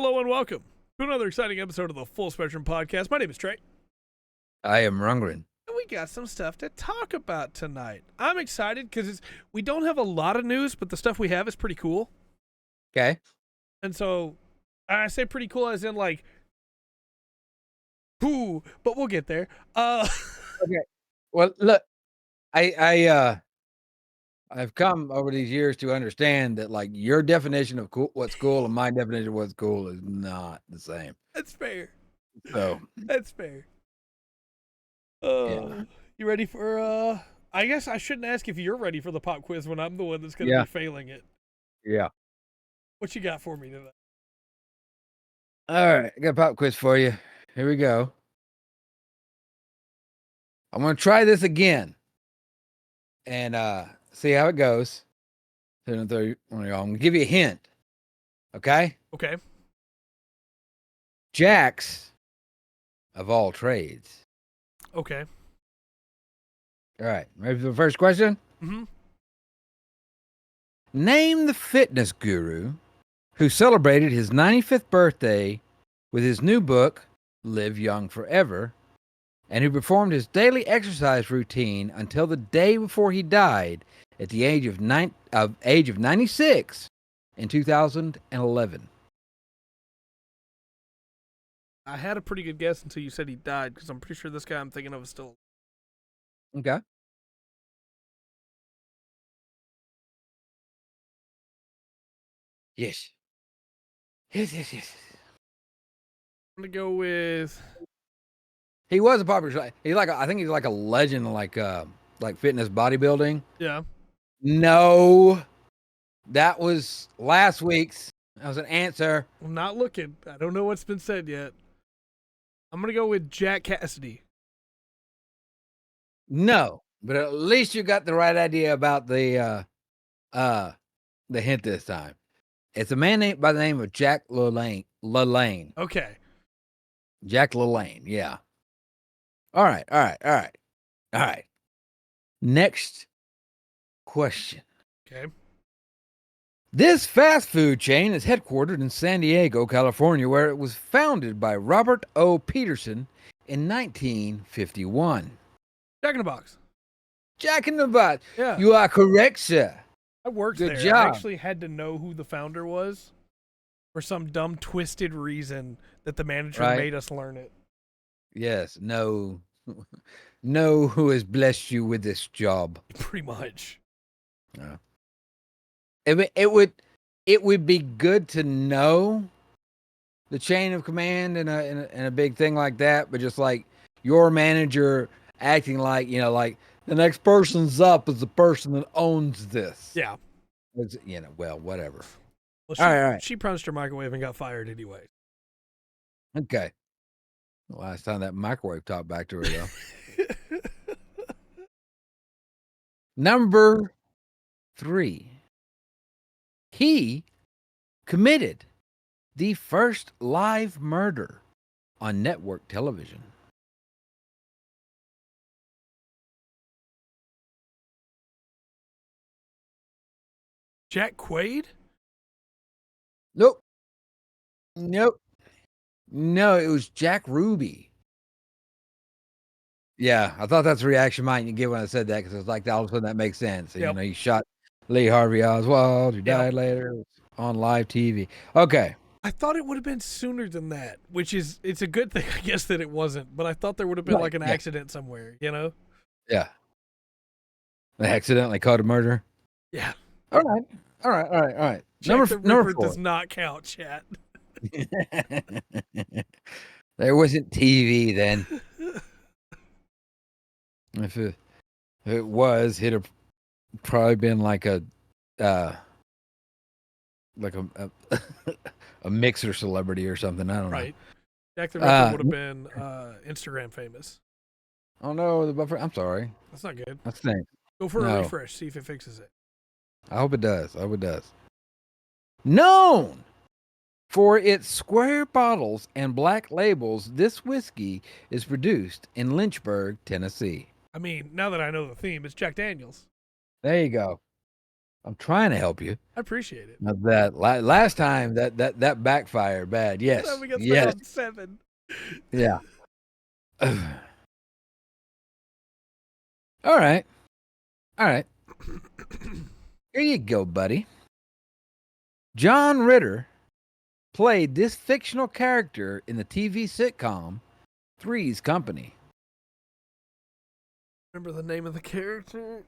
Hello and welcome to another exciting episode of the Full Spectrum Podcast. My name is Trey, I am Rungren. and we got some stuff to talk about tonight. I'm excited because we don't have a lot of news, but the stuff we have is pretty cool. Okay. And so I say pretty cool as in like, whoo, but we'll get there. Okay. Well, look, I've come over these years to understand that like your definition of cool, what's cool, and my definition of what's cool is not the same. That's fair. So That's fair. yeah, You ready for I guess I shouldn't ask if you're ready for the pop quiz when I'm the one that's gonna Yeah. be failing it. yeah. What you got for me today? All right, I got a pop quiz for you. Here we go. I'm gonna try this again and see how it goes. I'm gonna give you a hint. Okay, Okay. Jacks of all trades. Okay. All right, ready for the first question? Mm-hmm. Name the fitness guru who celebrated his 95th birthday with his new book, Live Young Forever, and who performed his daily exercise routine until the day before he died at the age of 96 in 2011. I had a pretty good guess until you said he died, because I'm pretty sure this guy I'm thinking of is still. Okay. Yes. Yes. I'm gonna go with. He was a popular. I think he's like a legend, like fitness bodybuilding. Yeah. No, that was last week's. That was an answer. I'm not looking. I don't know what's been said yet. I'm gonna go with Jack Cassidy. No, but at least you got the right idea about the hint this time. It's a man named by the name of Jack LaLanne. Okay. Jack LaLanne, yeah. All right. Next question. Okay. This fast food chain is headquartered in San Diego, California, where it was founded by Robert O. Peterson in 1951. Jack in the Box. Jack in the Box. Yeah. You are correct, sir. I worked Good there. job. I actually had to know who the founder was for some dumb, twisted reason that the manager Right. made us learn it. Yes, know who has blessed you with this job. Pretty much. It would be good to know the chain of command in a big thing like that, but just like your manager acting like, like the next person's up is the person that owns this. Yeah. It's, well, whatever. Well, All right. she punched her microwave and got fired anyway. Okay. Last time that microwave talked back to her, though. Number 3. He committed the first live murder on network television. Jack Quaid? Nope. No, it was Jack Ruby. Yeah, I thought that's the reaction might you get when I said that, because it's like all of a sudden that makes sense. Yep. He shot Lee Harvey Oswald, who died later on live TV. Okay. I thought it would have been sooner than that, it's a good thing, I guess, that it wasn't. But I thought there would have been like an accident somewhere, Yeah. They accidentally caught a murder. Yeah. All right. Jack the Ripper 4. does not count, chat. There wasn't TV then. If it was, it'd have probably been like a a mixer celebrity or something. I don't know. Right. Jack the Ripper would have been Instagram famous. Oh no, the buffer. I'm sorry. That's not good. That's the thing. Go for a refresh. See if it fixes it. I hope it does. Known for its square bottles and black labels, this whiskey is produced in Lynchburg, Tennessee. I mean, now that I know the theme, it's Jack Daniels. There you go. I'm trying to help you. I appreciate it. Not that last time that backfired bad. Last time Yes. we got stuck Yes. on 7. Yeah. All right. All right. Here you go, buddy. John Ritter played this fictional character in the TV sitcom Three's Company. Remember the name of the character?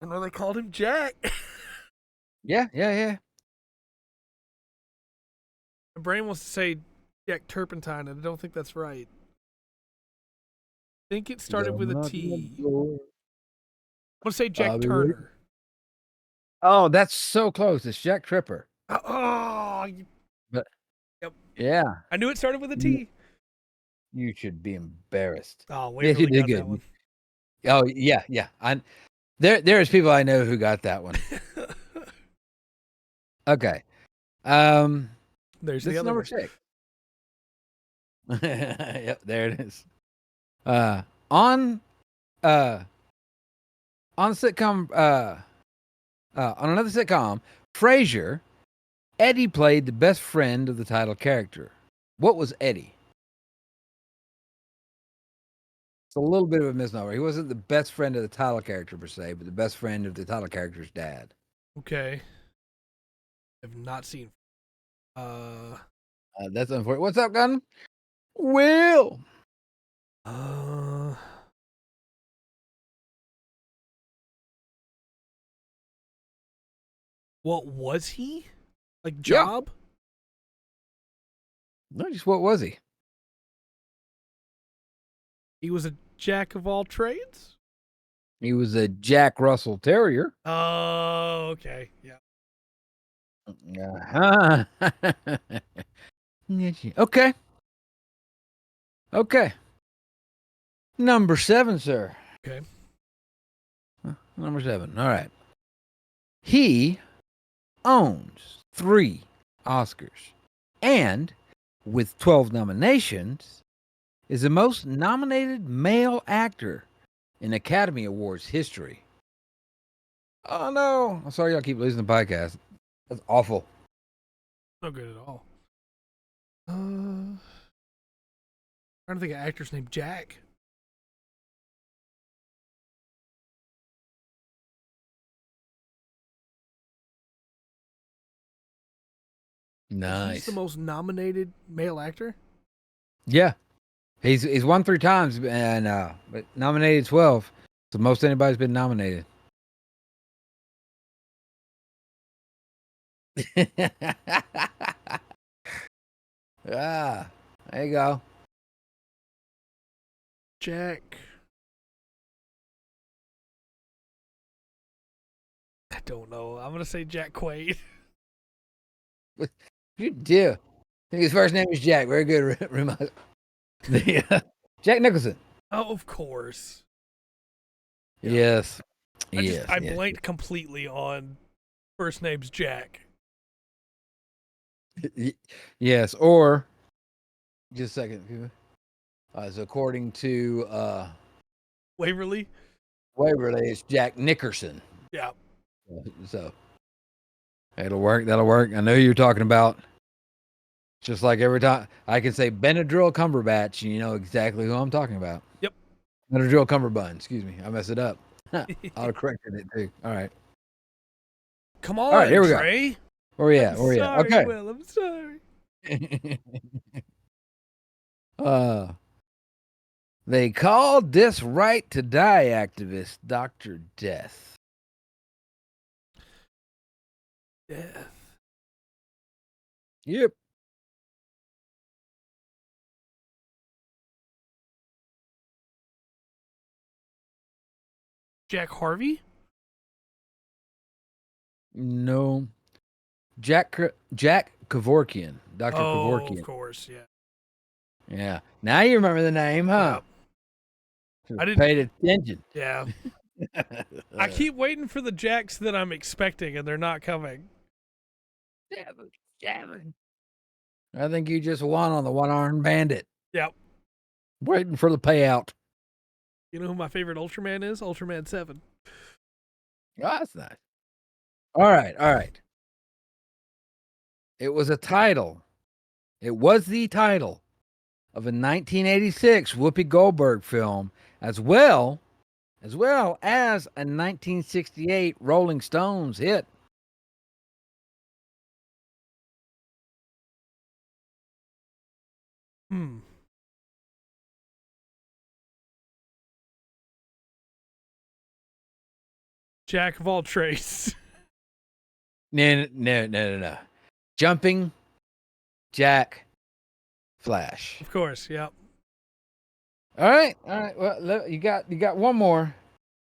I know they called him Jack. Yeah. My brain wants to say Jack Turpentine, and I don't think that's right. I think it started with a T. I'm going to say Jack Turner. Oh, that's so close. It's Jack Tripper. Oh, But yep. Yeah. I knew it started with a T. You should be embarrassed. Oh, Waverly you did got good. that one. Oh, yeah. There's people I know who got that one. Okay. There's this the is other number one. 6. Yep, there it is. On sitcom on another sitcom, Frasier, Eddie played the best friend of the title character. What was Eddie? It's a little bit of a misnomer. He wasn't the best friend of the title character per se, but the best friend of the title character's dad. Okay. I've not seen. That's unfortunate. What's up, Gunn? Will. What was he? Like job? No, just what was he? He was a jack of all trades? He was a Jack Russell Terrier. Oh, okay. Yeah. Okay. Okay. Number 7, sir. Okay. Number 7. All right. He owns 3 Oscars and, with 12 nominations, is the most nominated male actor in Academy Awards history. Oh, no. I'm sorry y'all keep losing the podcast. That's awful. No good at all. Trying to think of actors named Jack. Nice. He's the most nominated male actor? Yeah. He's won 3 times and but nominated 12. It's the most anybody's been nominated. There you go. Jack. I don't know. I'm going to say Jack Quaid. You do. I think his first name is Jack. Very good, Reminder. Jack Nicholson. Oh, of course. Yeah. Yes. I blanked completely on first name's Jack. Yes, or just a second. So according to Waverly? Waverly, it's Jack Nickerson. Yeah. So it'll work. That'll work. I know who you're talking about. Just like every time I can say Benadryl Cumberbatch, and you know exactly who I'm talking about. Yep. Benadryl Cumberbund. Excuse me. I messed it up. I'll corrected it too. All right. Come on, all right, here we Trey. Go. Where we at? Sorry, Okay. Will, I'm sorry. They called this right to die activist Dr. Death. Death. Yep. Jack Harvey? No. Jack Kevorkian. Dr. Kevorkian. Of course, yeah. Yeah. Now you remember the name, huh? Yeah. I didn't paid attention. Yeah. I keep waiting for the Jacks that I'm expecting, and they're not coming. I think you just won on the one-armed bandit. Yep. Waiting for the payout. You know who my favorite Ultraman is? Ultraman 7. Oh, that's nice. All right, all right. It was a title. It was the title of a 1986 Whoopi Goldberg film, as well as a 1968 Rolling Stones hit. Hmm. Jack of all trades. No. Jumping Jack Flash. Of course, yep. All right. Well, you got one more.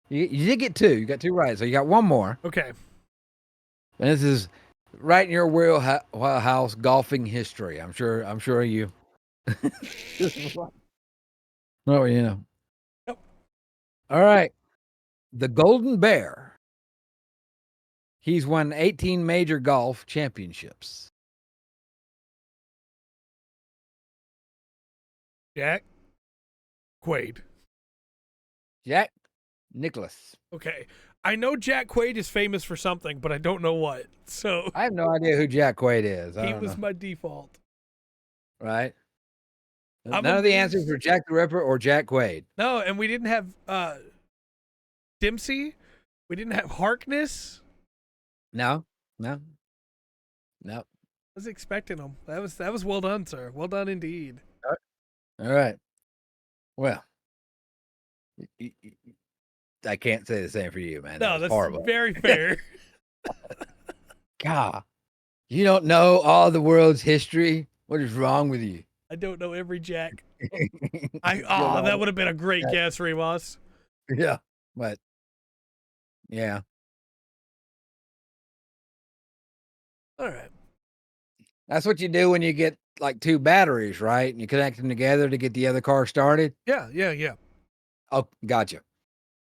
You did get two. You got two right, so you got one more. Okay. And this is right in your wheelhouse, golfing history. I'm sure you. Oh, you know. Yep. All right. The Golden Bear. He's won 18 major golf championships. Jack Quaid. Jack Nicklaus. Okay. I know Jack Quaid is famous for something, but I don't know what. So I have no idea who Jack Quaid is. he was my default. Right. I'm None of the amazed. answers were Jack the Ripper or Jack Quaid. No, and we didn't have Dempsey. We didn't have Harkness. No. I was expecting him. That was well done, sir. Well done indeed. All right. Well, I can't say the same for you, man. No, That's that's horrible. very fair. God, you don't know all the world's history. What is wrong with you? I don't know every Jack. You That would have been a great guess, Ramos. Yeah, but yeah. All right. That's what you do when you get like two batteries, right? And you connect them together to get the other car started. Yeah. Oh, gotcha.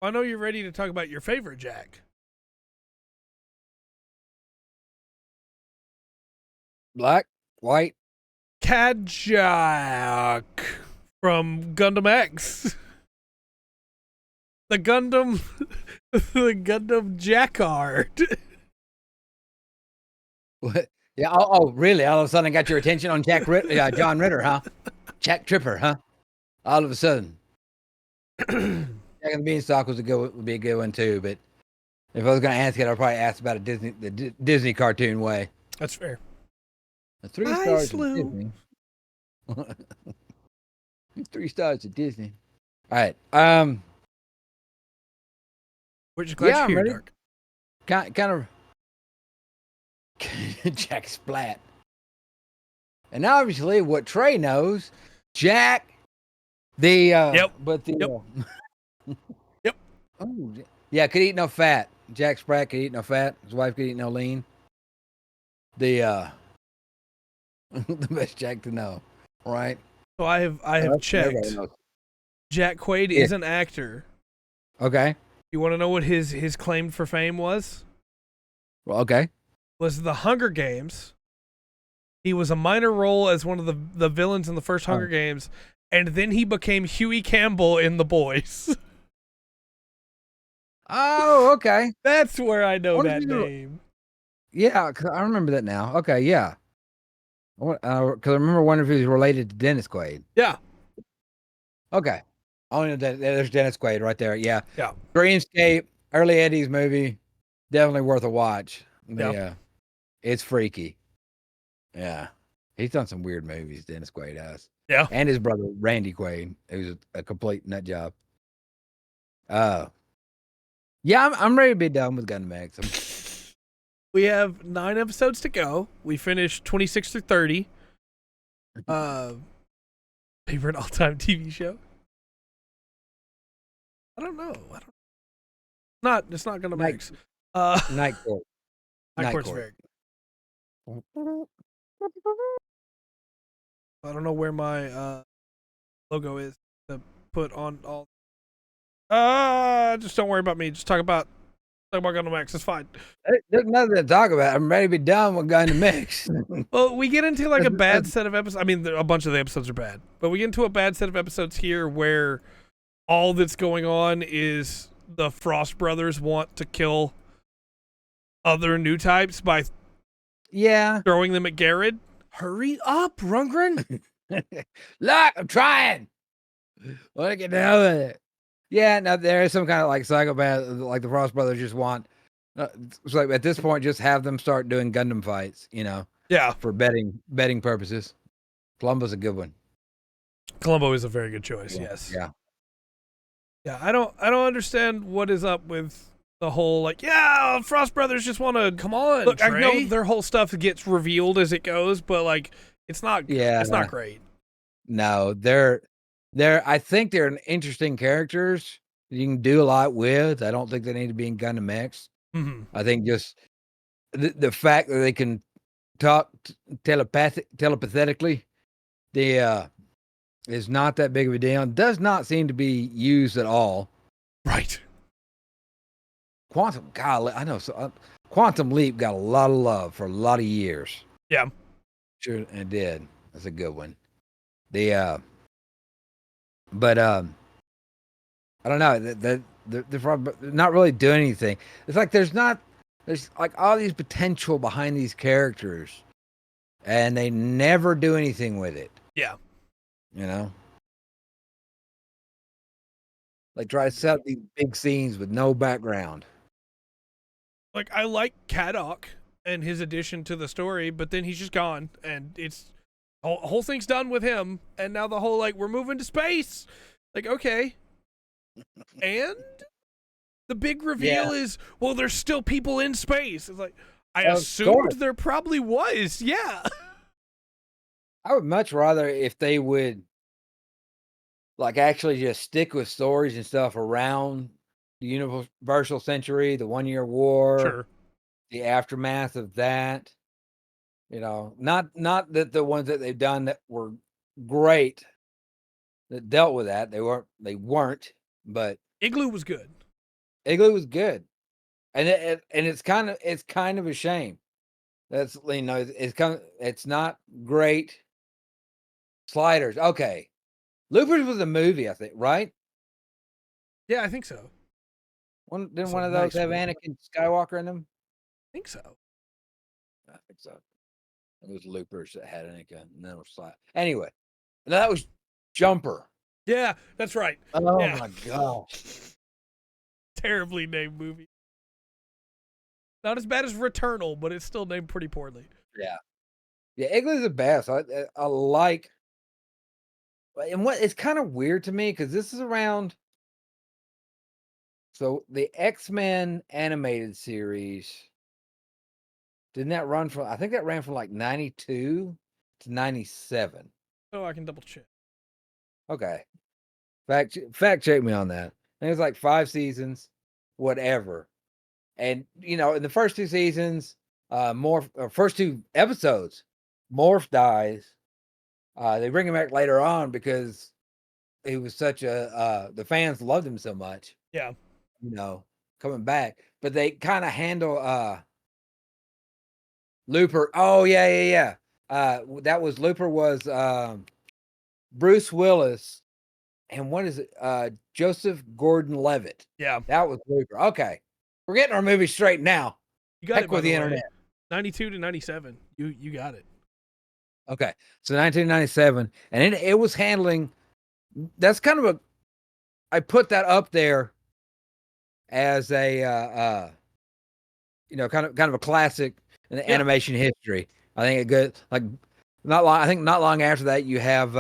I know you're ready to talk about your favorite Jack. Black, white. Kajak from Gundam X. The Gundam Jackard. What? Yeah. Oh, really? All of a sudden, I got your attention on John Ritter, huh? Jack Tripper, huh? All of a sudden, Jack and the Beanstalk would be a good one too. But if I was going to ask it, I'd probably ask about the Disney cartoon way. That's fair. The 3 Hi, stars Slew. at Disney. 3 stars at Disney. All right. We're just glad I'm you're ready. here, Dark. Kind of Jack Splat. And obviously, what Trey knows, Jack, Yep. But the Yep. Oh, yeah, could eat no fat. Jack Sprat could eat no fat. His wife could eat no lean. The the best Jack to know, right? So I have checked. Jack Quaid is an actor. Okay. You want to know what his claim for fame was? Well, okay. Was The Hunger Games. He was a minor role as one of the villains in the first Hunger Games, and then he became Huey Campbell in The Boys. Oh, okay. That's where I know What that did you- name. Yeah, 'cause I remember that now. Okay, yeah. Because I remember wondering if he was related to Dennis Quaid. Yeah. Okay. I only know that there's Dennis Quaid right there. Yeah. Yeah. Dreamscape, early Eddie's movie, definitely worth a watch. Yeah. It's freaky. Yeah. He's done some weird movies, Dennis Quaid has. Yeah. And his brother, Randy Quaid, who's a complete nut job. Yeah, I'm ready to be done with Gundam X. We have 9 episodes to go. We finished 26 through 30. Favorite all-time TV show? I don't know. It's not Gundam X. Night Court. Night Court's very good. I don't know where my logo is to put on all. Just don't worry about me. Just talk about Gundam X. It's fine. There's nothing to talk about. I'm ready to be done with Gundam X. Well, we get into like a bad set of episodes. I mean, a bunch of the episodes are bad, but we get into a bad set of episodes here where all that's going on is the Frost brothers want to kill other new types by Yeah. throwing them at Garrett. Hurry up, Rundgren. Look, I'm trying. Want to get down with it. Yeah, now there is some kind of like psychopath, like the Frost brothers just want. It's like at this point, just have them start doing Gundam fights, Yeah, for betting purposes. Columbo's a good one. Columbo is a very good choice. Yes. Yeah. Yeah, I don't understand what is up with the whole like, yeah, Frost Brothers just want to Come on, look. Trey. I know their whole stuff gets revealed as it goes, but like, it's not. Yeah. It's not great. No, they're I think they're interesting characters you can do a lot with. I don't think they need to be in Gundam X. Mm-hmm. I think just the fact that they can talk telepathically, is not that big of a deal. Does not seem to be used at all. Right. Quantum, golly, I know. So Quantum Leap got a lot of love for a lot of years. Yeah. Sure, it did. That's a good one. But I don't know. They're probably not really doing anything. It's like there's like all these potential behind these characters, and they never do anything with it. Yeah. Like try to set up these big scenes with no background. Like, I like Kadok and his addition to the story, but then he's just gone, and it's whole thing's done with him, and now the whole like we're moving to space. Like, okay, and the big reveal is, well, there's still people in space. It's like I assumed there probably was. Yeah. I would much rather if they would like actually just stick with stories and stuff around the Universal Century, the 1 Year War, Sure. the aftermath of that. Not that the ones that they've done that were great that dealt with that. They weren't, but Igloo was good. Igloo was good. And it's kind of a shame. That's it's not great. Sliders. Okay. Loopers was a movie, I think, right? Yeah, I think so. Didn't one of those have Anakin Skywalker in them? I think so. I think so. It was Loopers that had Anakin, and then it was Slide. Anyway, no, that was Jumper. Yeah, that's right. Oh yeah. my gosh. Terribly named movie. Not as bad as Returnal, but it's still named pretty poorly. Yeah. Yeah, Igloo's the best. I like. And what it's kind of weird to me because this is around. So the X-Men animated series, didn't that run from? I think that ran from like 92 to 97. Oh, I can double check. Okay, fact check me on that. I think it was like 5 seasons, whatever. And in the first 2 seasons, first 2 episodes, Morph dies. They bring him back later on because he was such the fans loved him so much. Yeah. Coming back. But they kind of handle Looper. Oh, yeah. That was Looper was Bruce Willis. And what is it? Joseph Gordon-Levitt. Yeah. That was Looper. Okay. We're getting our movie straight now. You got Heck it with the internet. 92 to 97. You got it. Okay. So 1997. And it was handling. That's kind of I put that up there as a kind of a classic in the animation history. I think a good not long after that you have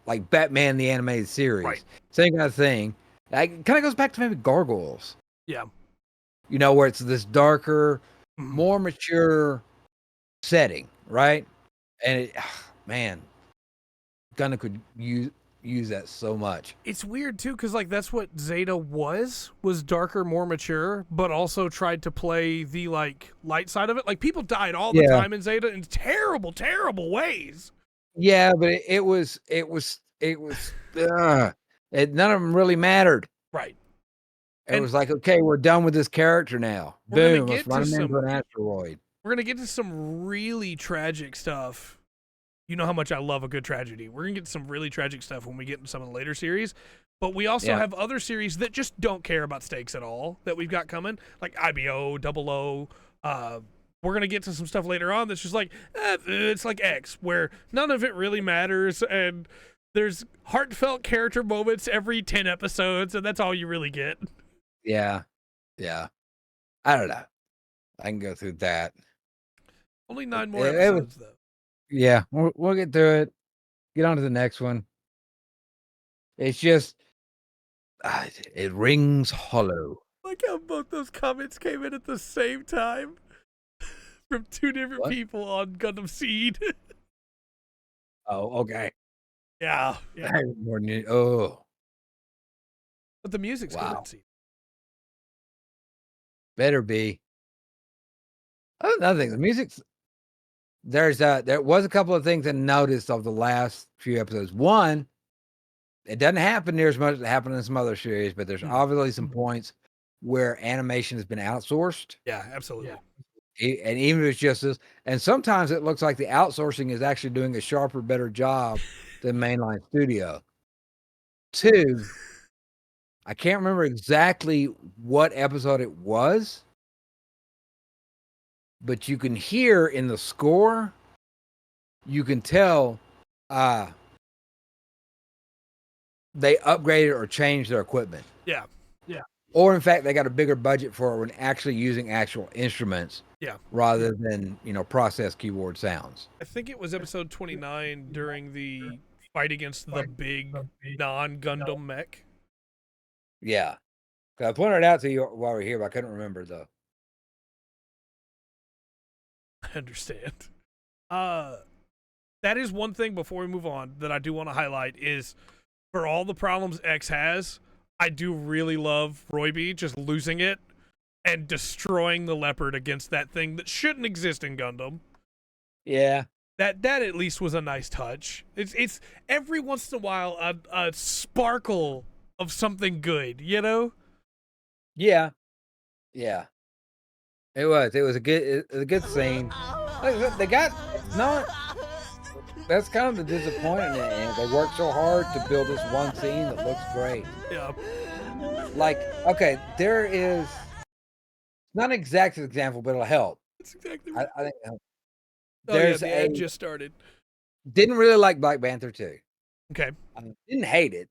like Batman the Animated Series. Right. Same kind of thing. It kind of goes back to maybe Gargoyles. Yeah. Where it's this darker, more mature setting, right? And man, Gundam could use that so much. It's weird too, because like that's what Zeta was darker, more mature, but also tried to play the like light side of it. Like people died all the time in Zeta in terrible, terrible ways. Yeah, but it was none of them really mattered. Right. It was like, okay, we're done with this character now. Boom, let's run him into an asteroid. We're gonna get to some really tragic stuff you know how much I love a good tragedy. We're gonna get some really tragic stuff when we get into some of the later series, but we also have other series that just don't care about stakes at all that we've got coming, like IBO, Double O. We're gonna get to some stuff later on that's just like it's like X, where none of it really matters, and there's heartfelt character moments every 10 episodes, and that's all you really get. Yeah. I don't know. I can go through that. Only 9 more episodes, though. Yeah, we'll get through it. Get on to the next one. It's just, it rings hollow. Like how both those comments came in at the same time from 2 different people on Gundam Seed. Oh, okay. Yeah. Oh. But the music's good in Seed. Better be. Oh, another thing, the music's there was a couple of things I noticed of the last few episodes. One, it doesn't happen near as much as it happened in some other series, but there's obviously some points where animation has been outsourced. Yeah, absolutely. And even if it's just this, and sometimes it looks like the outsourcing is actually doing a sharper, better job than mainline studio. 2, I can't remember exactly what episode it was, but you can hear in the score, you can tell they upgraded or changed their equipment. Yeah. Or in fact, they got a bigger budget for it when actually using actual instruments. Yeah. Rather than, processed keyboard sounds. I think it was episode 29 during the fight against the big non-Gundam mech. Yeah. I pointed it out to you while we were here, but I couldn't remember though. I understand. That is one thing before we move on that I do want to highlight is for all the problems X has, I do really love Royby just losing it and destroying the leopard against that thing that shouldn't exist in Gundam. Yeah. That at least was a nice touch. It's every once in a while a sparkle of something good, you know? Yeah. It was a good scene. They got not. That's kind of the disappointment. And they worked so hard to build this one scene that looks great. Yeah. Like, okay, there is not an exact example, but it'll help. That's exactly right. I think it'll help. There's the ad just started. Didn't really like Black Panther 2. Okay. I didn't hate it.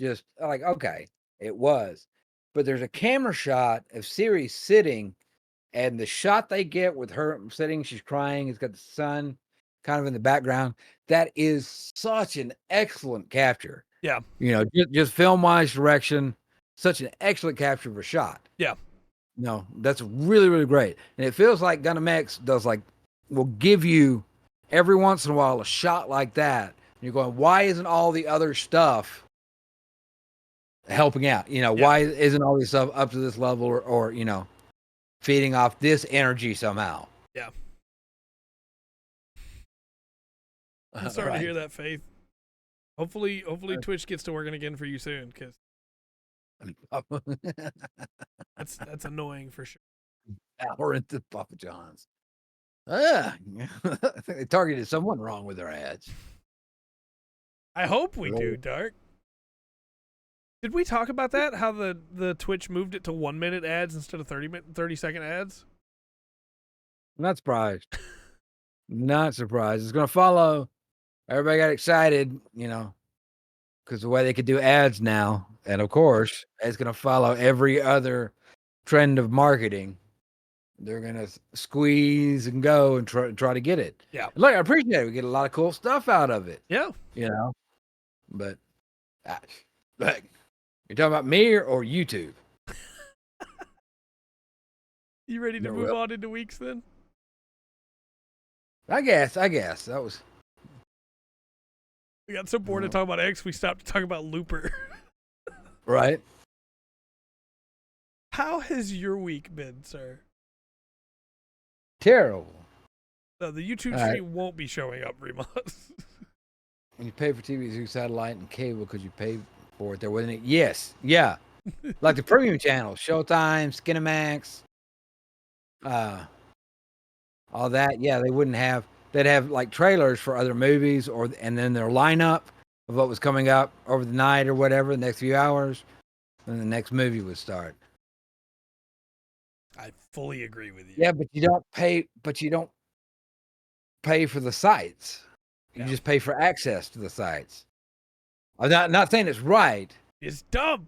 Just like, okay, it was. But there's a camera shot of Siri sitting, and the shot they get with her sitting, she's crying, it's got the sun kind of in the background. That is such an excellent capture. Yeah. Just film-wise direction, such an excellent capture of a shot. Yeah. No, that's really, really great. And it feels like Gundam X will give you every once in a while a shot like that. And you're going, why isn't all the other stuff helping out? Why isn't all this stuff up to this level or feeding off this energy somehow? Yeah. I'm starting to hear that, Faith. Hopefully Twitch gets to working again for you soon, because that's annoying for sure. Hour into Papa John's. I think they targeted someone wrong with their ads. I hope we do, Dark. Did we talk about that? How the Twitch moved it to 1-minute ads instead of 30-second ads? Not surprised. Not surprised. It's going to follow. Everybody got excited, because the way they could do ads now. And of course, it's going to follow every other trend of marketing. They're going to squeeze and go and try to get it. Yeah. Look, I appreciate it. We get a lot of cool stuff out of it. Yeah. But look, you're talking about me or YouTube? You ready to move on into weeks then? I guess. That was. We got so bored of talking about X, we stopped talking about Looper. Right. How has your week been, sir? Terrible. No, the YouTube stream won't be showing up, Remus. When you pay for TV through satellite and cable, could you pay for it there, wasn't it? Yes. Yeah. Like the premium channels, Showtime, Skinemax, all that. Yeah, they they'd have like trailers for other movies, and then their lineup of what was coming up over the night or whatever, the next few hours, and the next movie would start. I fully agree with you. Yeah, but you don't pay. But you don't pay for the sites. You Yeah. just pay for access to the sites. I'm not saying it's right. It's dumb.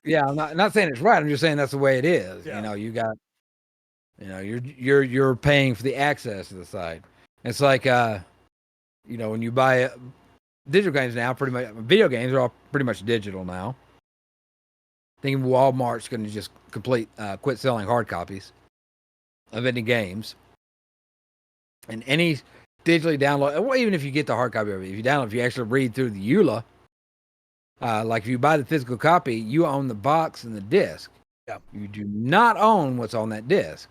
Yeah, I'm not saying it's right. I'm just saying that's the way it is. Yeah. You know, you're paying for the access to the site. It's like when you buy digital games now, pretty much video games are all pretty much digital now. I think Walmart's going to just quit selling hard copies of any games, and any digitally download. Well, even if you get the hard copy of it, if you actually read through the EULA, like if you buy the physical copy, you own the box and the disc. Yeah. You do not own what's on that disc.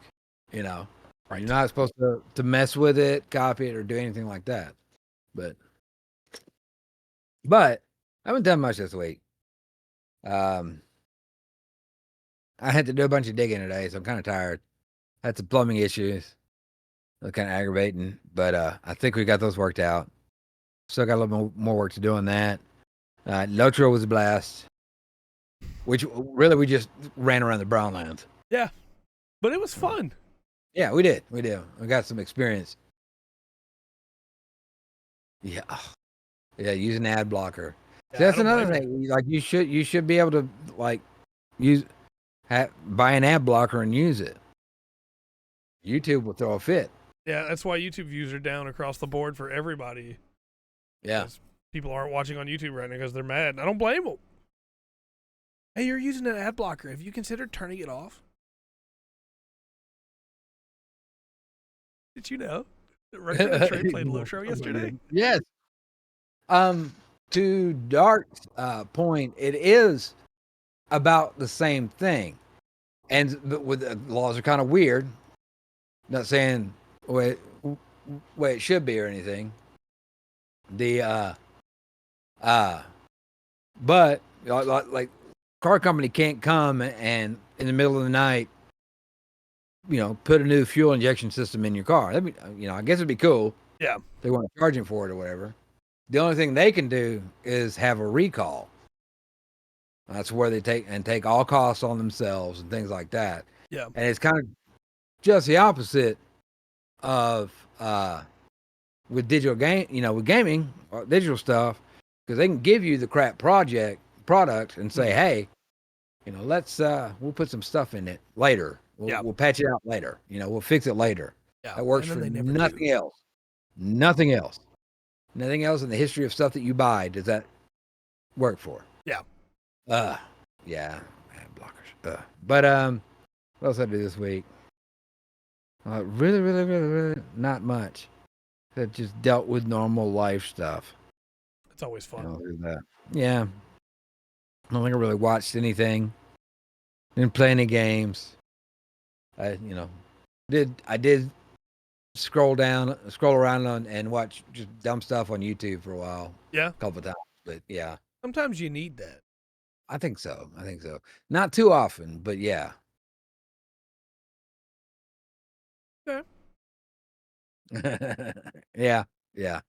You know, Right. You're not supposed to mess with it, copy it, or do anything like that. But I haven't done much this week. I had to do a bunch of digging today, so I'm kind of tired. Had some plumbing issues. They're kind of aggravating, but I think we got those worked out. Still got a little more work to do on that. Lotro was a blast, which really we just ran around the Brownlands. Yeah, but it was fun. Yeah, we did. We got some experience. Yeah, using ad blocker. Yeah, So that's I don't another blame thing. Like you should be able to like buy an ad blocker and use it. YouTube will throw a fit. Yeah, that's why YouTube views are down across the board for everybody. Yeah. Because people aren't watching on YouTube right now because they're mad. And I don't blame them. Hey, you're using an ad blocker. Have you considered turning it off? Did you know? Russia and Trey played Lotro yesterday. Yes. To Dark's point, it is about the same thing, but with the laws are kind of weird. Not saying way it should be or anything. But like car company can't come and in the middle of the night, put a new fuel injection system in your car. I guess it'd be cool. Yeah. They want to charge him for it or whatever. The only thing they can do is have a recall. That's where they take all costs on themselves and things like that. Yeah. And it's kind of just the opposite of with digital with gaming or digital stuff, because they can give you the crap product and say, hey, let's we'll put some stuff in it later. We'll patch it out later. We'll fix it later. Yeah. That works for nothing else. Nothing else. Nothing else in the history of stuff that you buy does that work for. Yeah. Yeah. Ad blockers. But what else I do this week? Really not much. That just dealt with normal life stuff. It's always fun. Yeah. I don't think I really watched anything. Didn't play any games. I did scroll around and watch just dumb stuff on YouTube for a while. Yeah. A couple of times. But yeah. Sometimes you need that. I think so. Not too often, but yeah. Okay. Yeah. They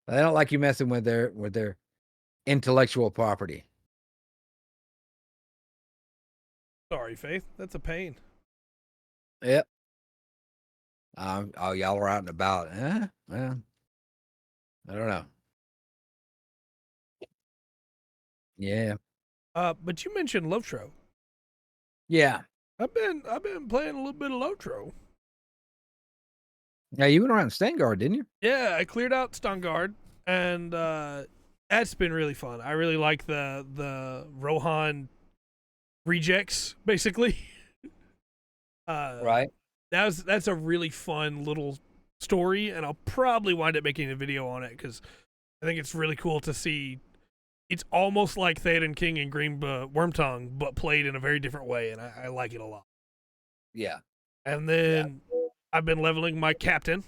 don't like you messing with their intellectual property. Sorry, Faith. That's a pain. Yep. Y'all are out and about. Well, I don't know. Yeah. But you mentioned Lotro. Yeah. I've been playing a little bit of Lotro. Yeah, you went around Stangard, didn't you? Yeah, I cleared out Stangard, and that's been really fun. I really like the Rohan rejects, basically. Right. That's a really fun little story, and I'll probably wind up making a video on it because I think it's really cool to see. It's almost like Theoden King and Green Wormtongue, but played in a very different way, and I like it a lot. Yeah. And then I've been leveling my captain,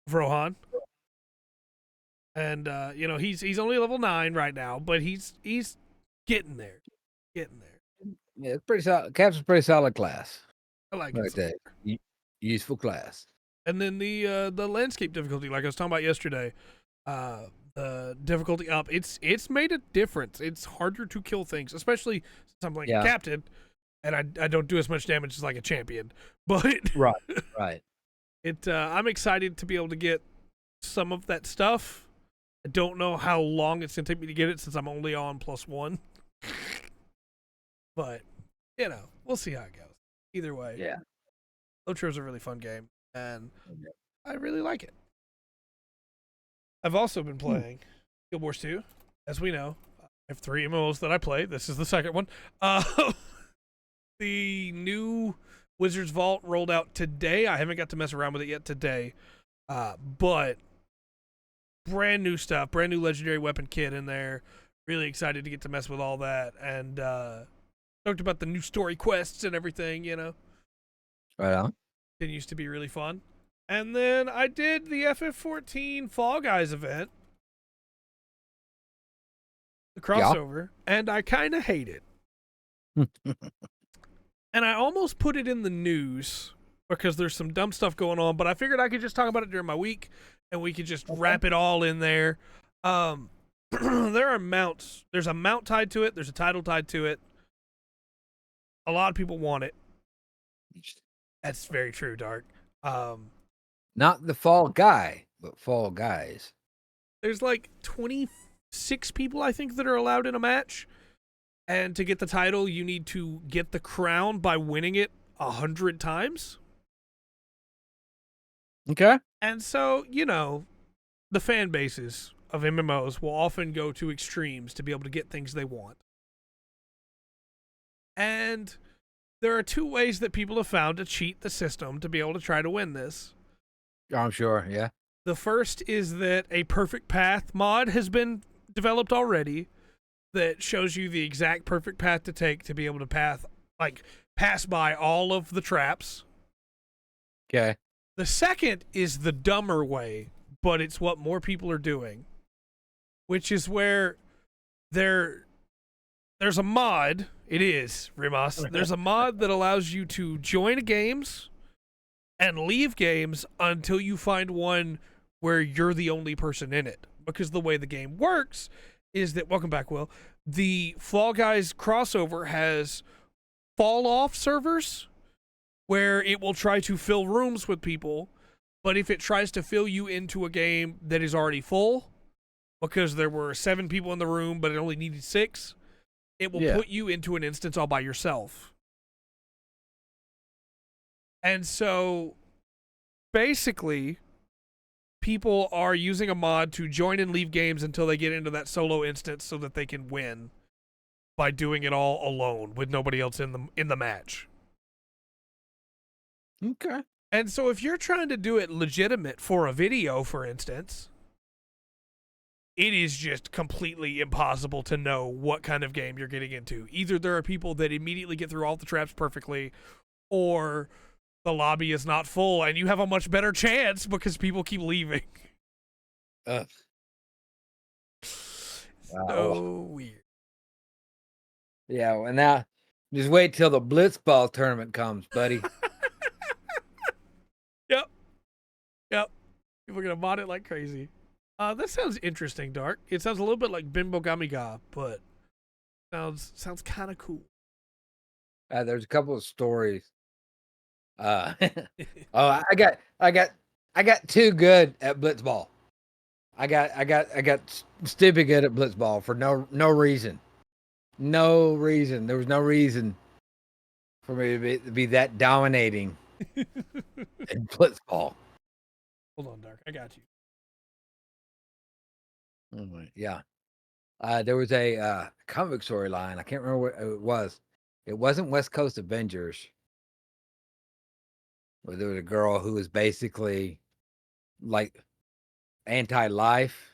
Rohan. And he's only level 9 right now, but he's getting there. Yeah, it's pretty solid. Cap's a pretty solid class. I like Right it. there. Useful class. And then the landscape difficulty, like I was talking about yesterday, the difficulty up, it's made a difference. It's harder to kill things, especially since I'm playing a Yeah. captain, and I don't do as much damage as like a champion. But Right. Right. I'm excited to be able to get some of that stuff. I don't know how long it's gonna take me to get it since I'm only on +1. But we'll see how it goes. Either way, Yeah. Lotro's a really fun game, and Yeah. I really like it. I've also been playing Guild Wars 2. As we know, I have 3 MMOs that I play. This is the second one. The new Wizard's Vault rolled out today. I haven't got to mess around with it yet today. But brand new stuff, brand new legendary weapon kit in there. Really excited to get to mess with all that. And talked about the new story quests and everything, Right on. Continues to be really fun. And then I did the FF14 Fall Guys event, the crossover, and I kind of hate it. And I almost put it in the news because there's some dumb stuff going on, but I figured I could just talk about it during my week and we could just wrap it all in there. There are mounts. There's a mount tied to it. There's a title tied to it. A lot of people want it. That's very true, Dark. Not the Fall Guy, but Fall Guys. There's like 26 people, I think, that are allowed in a match. And to get the title, you need to get the crown by winning it 100 times. Okay. And so, the fan bases of MMOs will often go to extremes to be able to get things they want. And there are 2 ways that people have found to cheat the system to be able to try to win this. I'm sure, yeah. The first is that a perfect path mod has been developed already that shows you the exact perfect path to take to be able to pass by all of the traps. Okay. The second is the dumber way, but it's what more people are doing, which is where there's a mod. It is, Rimas. There's a mod that allows you to join games and leave games until you find one where you're the only person in it. Because the way the game works is that, welcome back, Will, the Fall Guys crossover has fall off servers where it will try to fill rooms with people, but if it tries to fill you into a game that is already full, because there were 7 people in the room but it only needed 6, it will put you into an instance all by yourself. And so basically, people are using a mod to join and leave games until they get into that solo instance so that they can win by doing it all alone with nobody else in the match. Okay. And so if you're trying to do it legitimate for a video, for instance, it is just completely impossible to know what kind of game you're getting into. Either there are people that immediately get through all the traps perfectly, or the lobby is not full and you have a much better chance because people keep leaving. Wow. So weird. Yeah, well, now just wait till the Blitzball tournament comes, buddy. Yep. People are going to mod it like crazy. That sounds interesting, Dark. It sounds a little bit like Binbo Gamiga, but sounds kind of cool. There's a couple of stories. I got too good at Blitzball. I got stupid good at Blitzball for no reason. No reason. There was no reason for me to be that dominating in Blitzball. Hold on, Dark. I got you. Yeah. There was a comic storyline. I can't remember what it was. It wasn't West Coast Avengers. Where there was a girl who was basically like anti-life.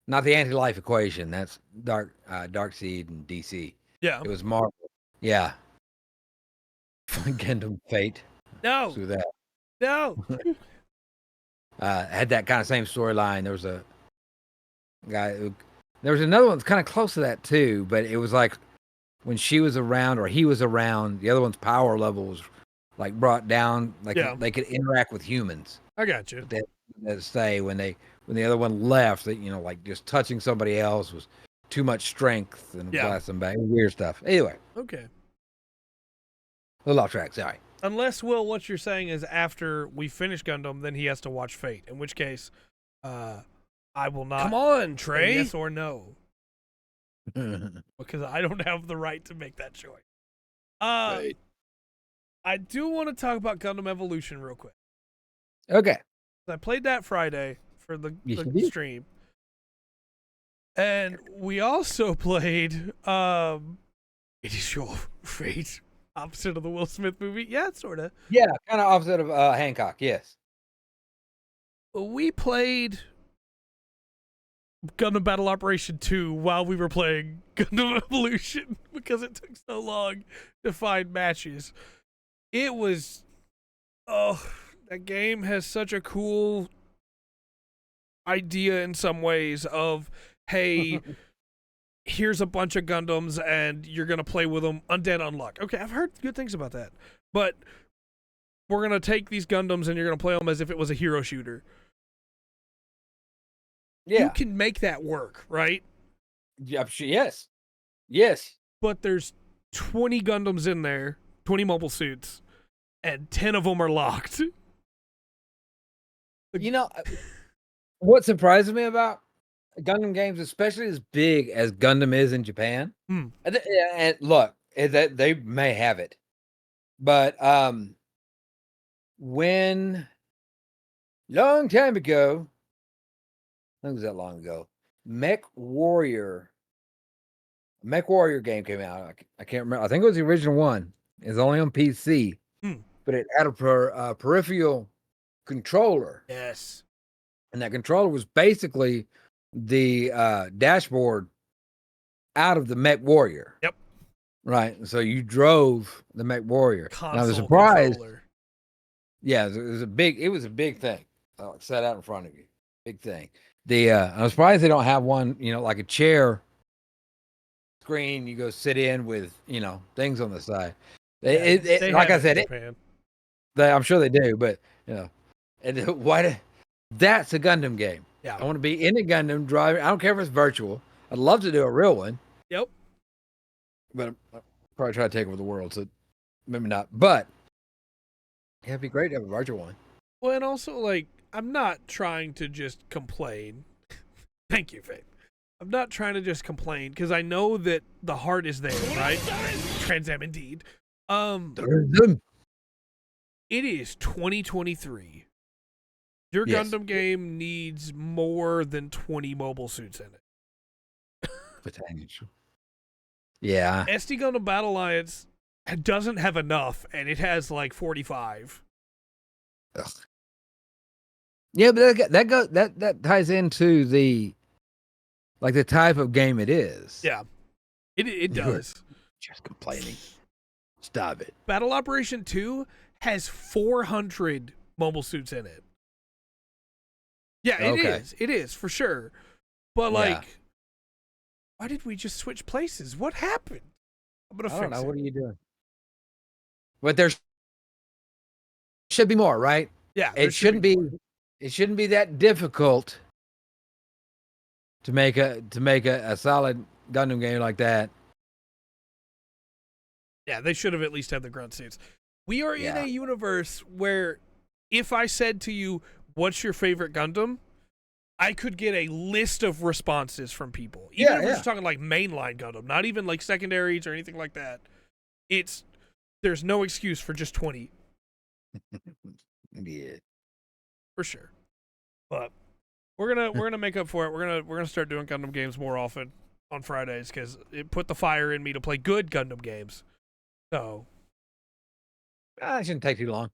Not the anti-life equation. That's Darkseid and DC. Yeah. It was Marvel. Yeah. Gundam Fate. No. Through that. No. Had that kind of same storyline. There was a guy. There was another one that's kind of close to that too, but it was like when she was around or he was around, the other one's power level was like brought down, like they could interact with humans. I got you. But they had to say when the other one left that like just touching somebody else was too much strength and Yeah. blast them back. Weird stuff. Anyway, Okay. a little off track. Sorry. Unless, Will, what you're saying is after we finish Gundam, then he has to watch Fate. In which case, I will not. Come on, say Trey. yes or no, because I don't have the right to make that choice. Right. I do want to talk about Gundam Evolution real quick. Okay. I played that Friday for the stream, and we also played. It is your fate. Opposite of the Will Smith movie, yeah, sort of. Yeah, kind of opposite of Hancock. Yes. We played Gundam Battle Operation 2 while we were playing Gundam Evolution because it took so long to find matches. It was, that game has such a cool idea in some ways of, hey, here's a bunch of Gundams and you're going to play with them undead unluck. Okay, I've heard good things about that. But we're going to take these Gundams and you're going to play them as if it was a hero shooter. Yeah. You can make that work, right? Yes. Yes. But there's 20 Gundams in there, 20 mobile suits, and 10 of them are locked. What surprises me about Gundam games, especially as big as Gundam is in Japan, and look, that they may have it, but when long time ago, I think it was that long ago, Mech Warrior game came out. I can't remember. I think it was the original one. It's only on PC, but it had a peripheral controller. Yes. And that controller was basically the dashboard out of the Mech Warrior. Yep. Right. So you drove the Mech Warrior. Console now the surprise. Controller. Yeah, it was a big thing. Set out in front of you. Big thing. I'm surprised they don't have one, like a chair screen you go sit in with, things on the side. They like I said, I'm sure they do, but and that's a Gundam game. Yeah. I want to be in a Gundam driving. I don't care if it's virtual. I'd love to do a real one. Yep. But I'll probably try to take over the world, so maybe not. But yeah, it'd be great to have a virtual one. Well, and also, I'm not trying to just complain. Thank you, Faith. I'm not trying to just complain because I know that the heart is there, right? Trans Am indeed. It is 2023. Your Gundam game needs more than 20 mobile suits in it. Potential. Yeah. SD Gundam Battle Alliance doesn't have enough, and it has 45. Ugh. Yeah, but that ties into the type of game it is. Yeah, it does. Just complaining. Stop it. Battle Operation 2 has 400 mobile suits in it. Yeah, it is for sure. But why did we just switch places? What happened? I'm gonna fix it. What are you doing? But there should be more, right? Yeah, it shouldn't be. It shouldn't be that difficult to make a solid Gundam game like that. Yeah, they should have at least had the grunt suits. We are in a universe where if I said to you, "What's your favorite Gundam?" I could get a list of responses from people. Even if we're just talking mainline Gundam, not even secondaries or anything like that. There's no excuse for just 20. Yeah. For sure. But we're gonna make up for it. We're gonna start doing Gundam games more often on Fridays because it put the fire in me to play good Gundam games. So it shouldn't take too long.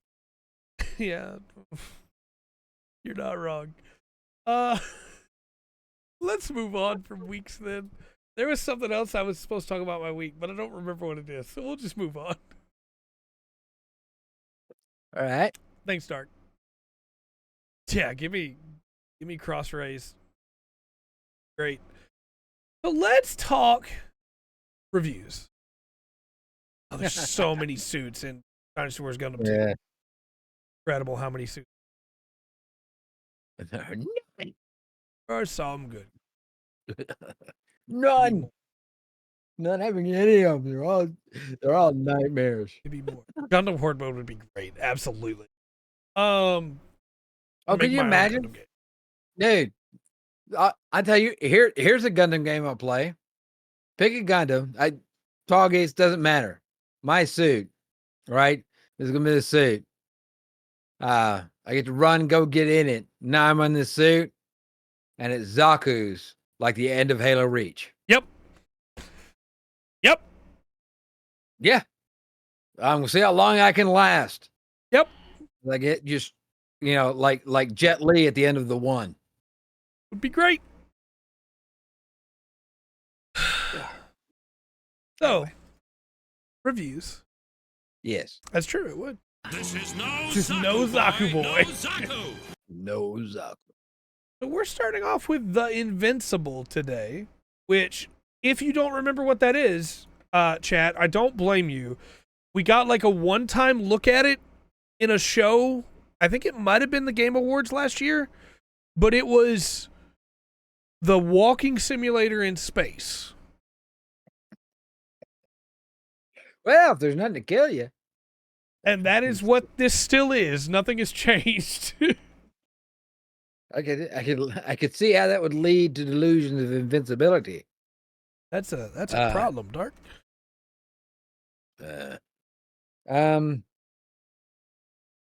Yeah. You're not wrong. Let's move on from weeks then. There was something else I was supposed to talk about my week, but I don't remember what it is. So we'll just move on. All right. Thanks, Dark. Yeah, give me Cross Rays. Great. So let's talk reviews. Oh, there's so many suits in Dynasty Wars Gundam 2. Yeah. Incredible how many suits. None. There are some good. Maybe None. more. Not having any of them. They're all nightmares. Maybe more. Gundam Horde mode would be great. Absolutely. Oh, Make can you my own imagine? Gundam game. Dude, I tell you, here's a Gundam game I'll play. Pick a Gundam. Tall gates doesn't matter. My suit, right? This is gonna be the suit. I get to run, go get in it. Now I'm on this suit, and it's Zaku's like the end of Halo Reach. Yep. Yep. Yeah. I'm gonna see how long I can last. Yep. Like it just, like Jet Li at the end of the one. Would be great. So, reviews. Yes. That's true. It would. This is no Zaku boy. No Zaku. No Zaku. So we're starting off with The Invincible today, which, if you don't remember what that is, chat, I don't blame you. We got like a one-time look at it in a show. I think it might have been the Game Awards last year, but it was the walking simulator in space. Well, if there's nothing to kill you. And that is what this still is. Nothing has changed. I could see how that would lead to delusions of invincibility. That's a problem, Dark.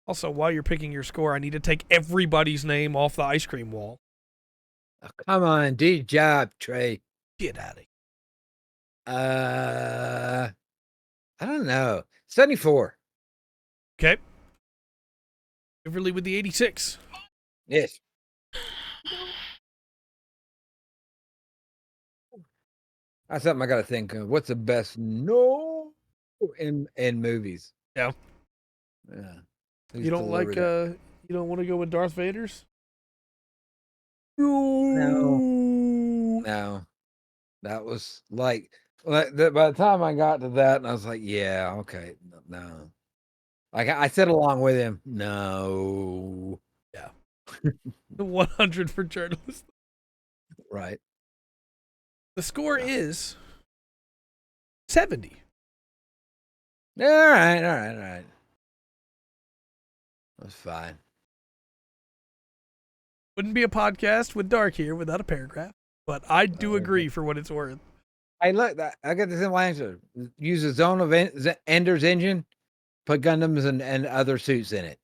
Also, while you're picking your score, I need to take everybody's name off the ice cream wall. Oh, come on, do your job, Trey. Get out of here. I don't know. 74. Okay. Beverly with the 86. Yes. That's something I got to think of. What's the best in movies? Yeah. Yeah. You don't like you don't want to go with Darth Vader's? No. That was like by the time I got to that, and I was like, yeah, okay, no. Like I said along with him, no. Yeah. 100 for journalists. Right. The score is 70. All right. That's fine. Wouldn't be a podcast with Dark here without a paragraph, but I do agree for what it's worth. Hey, look, I got the simple answer. Use a Zone of Ender's engine, put Gundams and other suits in it.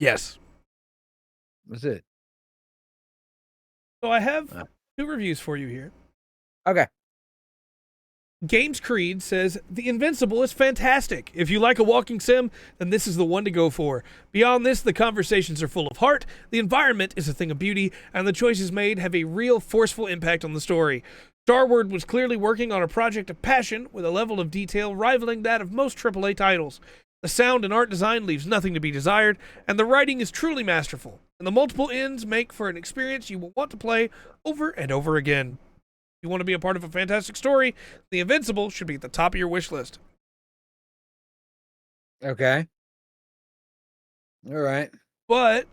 Yes. That's it. So I have 2 reviews for you here. Okay. Games Creed says, The Invincible is fantastic. If you like a walking sim, then this is the one to go for. Beyond this, the conversations are full of heart, the environment is a thing of beauty, and the choices made have a real forceful impact on the story. Starward was clearly working on a project of passion with a level of detail rivaling that of most AAA titles. The sound and art design leaves nothing to be desired, and the writing is truly masterful. And the multiple ends make for an experience you will want to play over and over again. If you want to be a part of a fantastic story, The Invincible should be at the top of your wish list. Okay. All right. But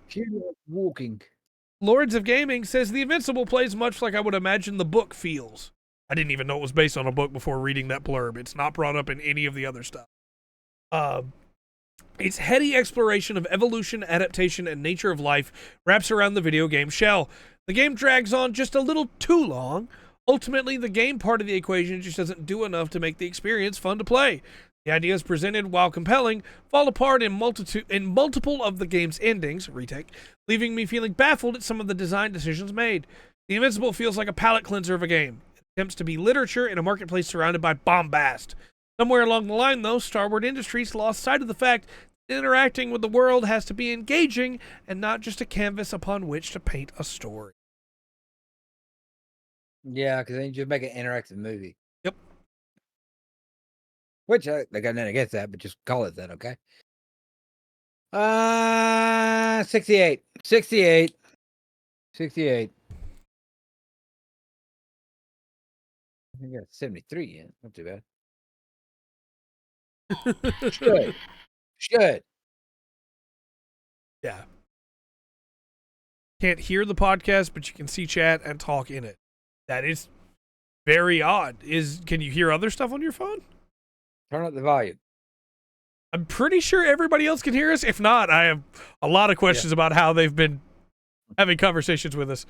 walking. Lords of Gaming says The Invincible plays much like I would imagine the book feels. I didn't even know it was based on a book before reading that blurb. It's not brought up in any of the other stuff. Its heady exploration of evolution, adaptation, and nature of life wraps around the video game shell. The game drags on just a little too long. Ultimately, the game part of the equation just doesn't do enough to make the experience fun to play. The ideas presented, while compelling, fall apart in multiple of the game's endings, retake, leaving me feeling baffled at some of the design decisions made. The Invincible feels like a palate cleanser of a game. It attempts to be literature in a marketplace surrounded by bombast. Somewhere along the line, though, Starward Industries lost sight of the fact that interacting with the world has to be engaging and not just a canvas upon which to paint a story. Yeah, because then you just make an interactive movie. Yep. Which I got nothing against that, but just call it that, okay? 68. 68. 68. I got 73 in. Not too bad. Should. Yeah. can't hear the podcast, but you can see chat and talk in it. That is very odd. Can you hear other stuff on your phone? Turn up the volume. I'm pretty sure everybody else can hear us. If not, I have a lot of questions about how they've been having conversations with us.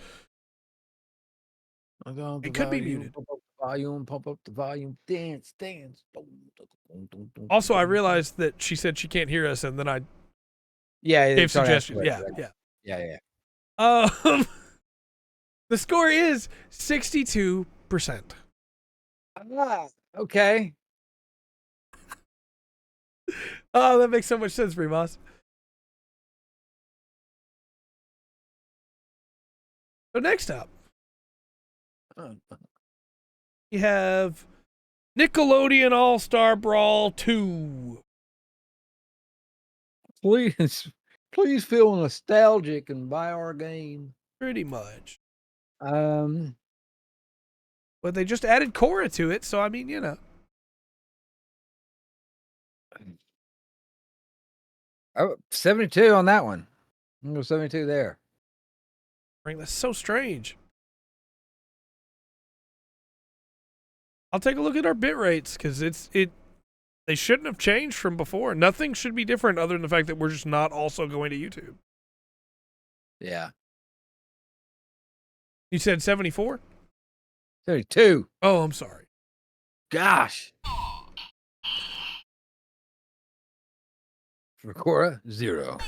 It could be muted. Pump up the volume, pump up the volume, dance. Also, I realized that she said she can't hear us, and then I gave gave suggestions. Yeah. The score is 62%. Okay. Oh, that makes so much sense, Remas. So next up, we have Nickelodeon All-Star Brawl 2. Please feel nostalgic and buy our game. Pretty much. Um, But they just added Korra to it, so I mean, you know. Oh, 72 on that one. I'm going to go 72 there. That's so strange. I'll take a look at our bit rates because they shouldn't have changed from before. Nothing should be different other than the fact that we're just not also going to YouTube. Yeah. You said 74? 72. Oh, I'm sorry. Gosh. For Korra, 0.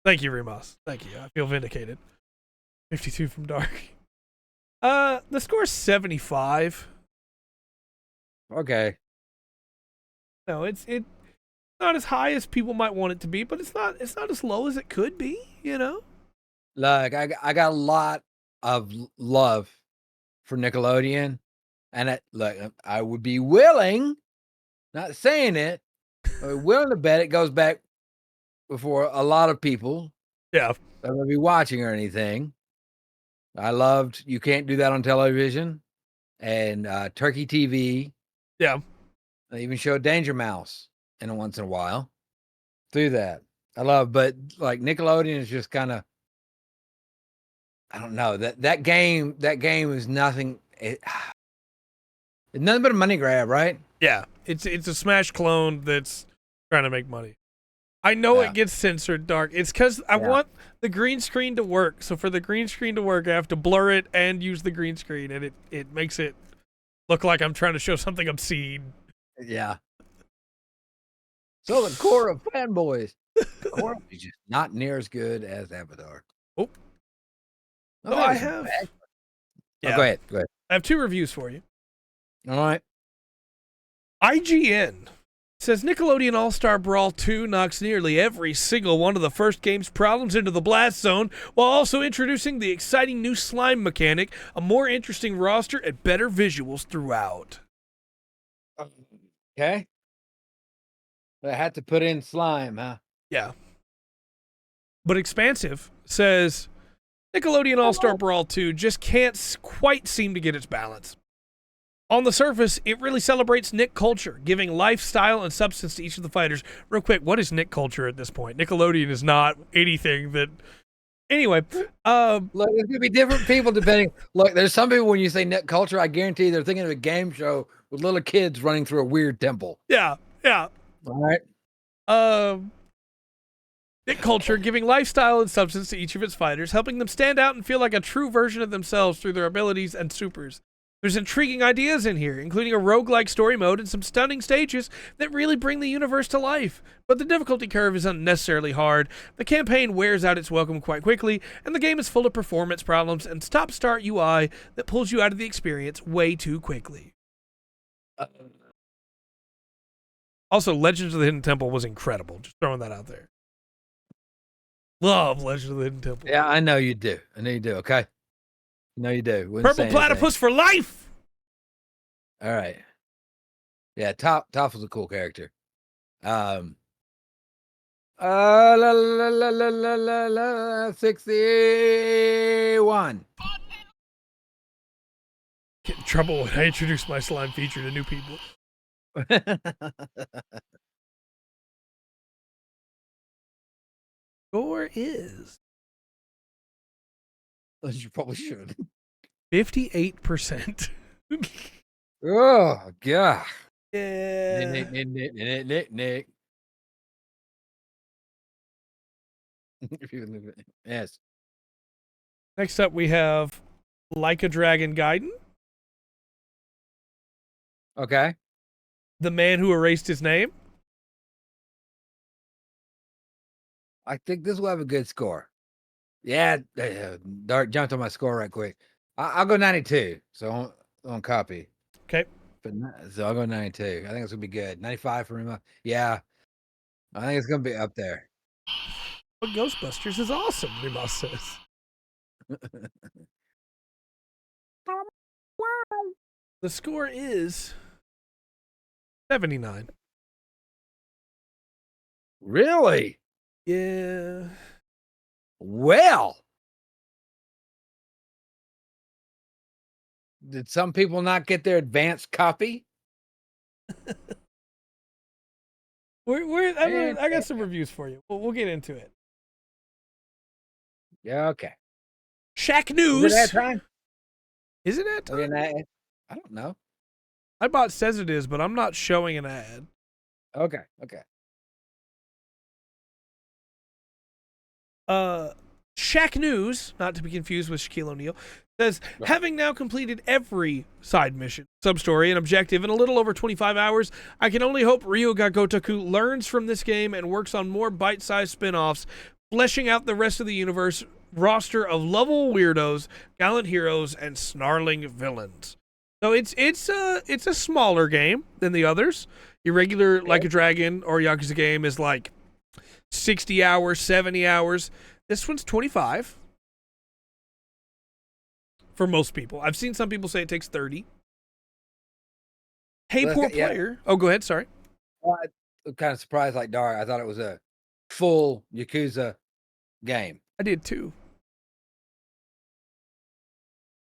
Thank you, Remas. Thank you. I feel vindicated. 52 from Dark. The score's 75. Okay. No, it's not as high as people might want it to be, but it's not as low as it could be, you know? Like, I got a lot of love for Nickelodeon, and I would be willing, not saying it, but willing to bet it goes back before a lot of people. Yeah. That would be watching or anything. I loved You Can't Do That on Television and Turkey TV. Yeah. I even showed Danger Mouse once in a while through that. But like Nickelodeon is just kind of, I don't know, that game is nothing. It's nothing but a money grab, right? Yeah. It's a Smash clone that's trying to make money. I know it gets censored, Dark. It's because I want the green screen to work. So for the green screen to work, I have to blur it and use the green screen, and it makes it look like I'm trying to show something obscene. Yeah. So the Korra fanboys. Korra is just not near as good as Avatar. Oh. No, I have. Yeah. Go ahead. I have 2 reviews for you. All right. IGN says Nickelodeon All-Star Brawl 2 knocks nearly every single one of the first game's problems into the blast zone, while also introducing the exciting new slime mechanic, a more interesting roster, and better visuals throughout. Okay. I had to put in slime, huh? Yeah. But Expansive says Nickelodeon All-Star Brawl 2 just can't quite seem to get its balance. On the surface, it really celebrates Nick culture, giving lifestyle and substance to each of the fighters. Real quick, what is Nick culture at this point? Nickelodeon is not anything that... Anyway. Look, there's going to be different people depending... Look, there's some people when you say Nick culture, I guarantee they're thinking of a game show with little kids running through a weird temple. Yeah. All right. Nick culture, giving lifestyle and substance to each of its fighters, helping them stand out and feel like a true version of themselves through their abilities and supers. There's intriguing ideas in here, including a roguelike story mode and some stunning stages that really bring the universe to life. But the difficulty curve is unnecessarily hard, the campaign wears out its welcome quite quickly, and the game is full of performance problems and stop-start UI that pulls you out of the experience way too quickly. Also, Legends of the Hidden Temple was incredible. Just throwing that out there. Love Legends of the Hidden Temple. Yeah, I know you do. Okay? No, you do. Purple Platypus for life! All right. Yeah, Toph was a cool character. 61. Get in trouble when I introduce my slime feature to new people. Score is As you probably should. 58%. Oh, God. Yeah. Nick. Yes. Next up, we have Like a Dragon Gaiden, Okay. The Man Who Erased His Name. I think this will have a good score. Yeah. Dart jumped on my score right quick. I'll go 92. So on copy. Okay. So I'll go 92. I think it's going to be good. 95 for Rima. Yeah. I think it's going to be up there. But Ghostbusters is awesome, Rimas says. The score is 79. Really? Yeah. Well, did some people not get their advanced copy? I got some reviews for you. We'll get into it. Yeah, okay. Shack News. Is it that time? Is it that time? I don't know. iBot says it is, but I'm not showing an ad. Okay. Shack News, not to be confused with Shaquille O'Neal, says, having now completed every side mission, sub-story, and objective in a little over 25 hours, I can only hope Ryuga Gotoku learns from this game and works on more bite-sized spin-offs, fleshing out the rest of the universe roster of lovable weirdos, gallant heroes, and snarling villains. So it's a smaller game than the others. Your regular Like a Dragon or Yakuza game is like 60 hours, 70 hours. This one's 25 for most people. I've seen some people say it takes 30. Hey, Well, poor yeah. player. Oh, go ahead. Sorry. Well, I'm kind of surprised like Dar. I thought it was a full Yakuza game. I did too.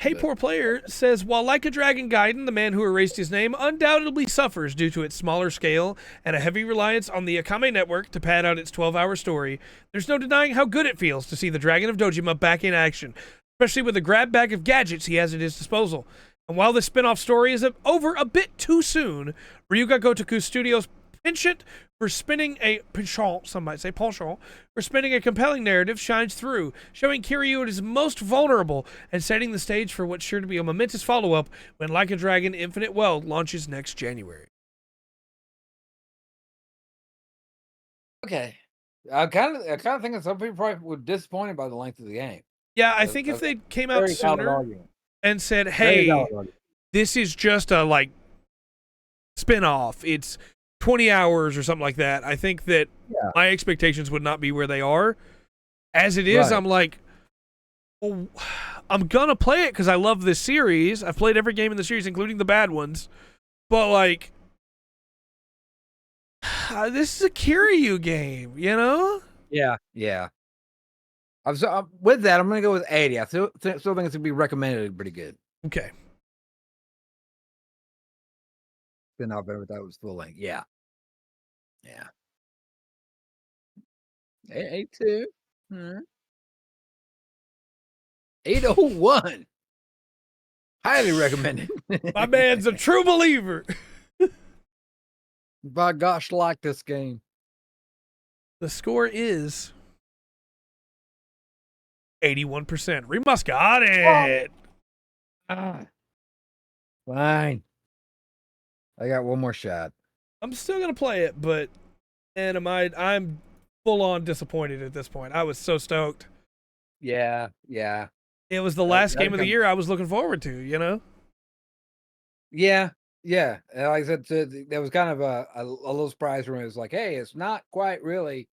Hey, But- poor player says, while Like a Dragon Gaiden, The Man Who Erased His Name undoubtedly suffers due to its smaller scale and a heavy reliance on the Akame network to pad out its 12-hour story, there's no denying how good it feels to see the Dragon of Dojima back in action, especially with the grab bag of gadgets he has at his disposal. And while the spin-off story is over a bit too soon, Ryuga Gotoku Studios' penchant for spinning a penchant, some might say penchant, for spinning a compelling narrative shines through, showing Kiryu at his most vulnerable and setting the stage for what's sure to be a momentous follow-up when Like a Dragon Infinite Wealth launches next January. Okay. I kind of think that some people probably were disappointed by the length of the game. Yeah, I think if they came out Very valid sooner argument. and said, Very hey, valid argument. this is just a like spin-off, it's 20 hours or something like that, I think that my expectations would not be where they are. As it is, Right. I'm like, well, I'm gonna play it because I love this series. I've played every game in the series, including the bad ones. But like, this is a Kiryu game, you know? Yeah. With that, I'm going to go with 80. I still think it's going to be recommended pretty good. Okay. Then I'll bet that was full length. Yeah. 82. 801. Highly recommended. My man's a true believer. By gosh, like this game. The score is 81%. Remus got it. Fine. I got one more shot. I'm still gonna play it, but man, I'm full on disappointed at this point. I was so stoked. Yeah. It was the last that game of the comes- year I was looking forward to, you know? Yeah. And like I said, there was kind of a little surprise when it was like, hey, it's not quite really,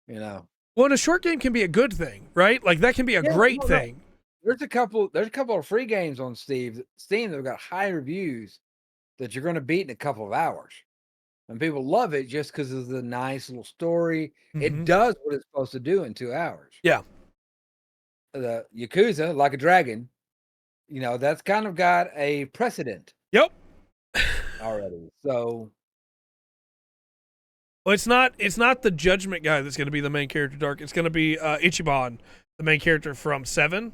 Well, and a short game can be a good thing, right? Like that can be a Yeah, great no. thing. There's a couple of free games on Steam that have got high reviews that you're going to beat in a couple of hours. And people love it just because of the nice little story. Mhm. It does what it's supposed to do in 2 hours. Yeah. The Yakuza, Like a Dragon, that's kind of got a precedent Yep. already. So Well, it's not the Judgment guy that's going to be the main character, Dark. It's going to be Ichiban, the main character from 7.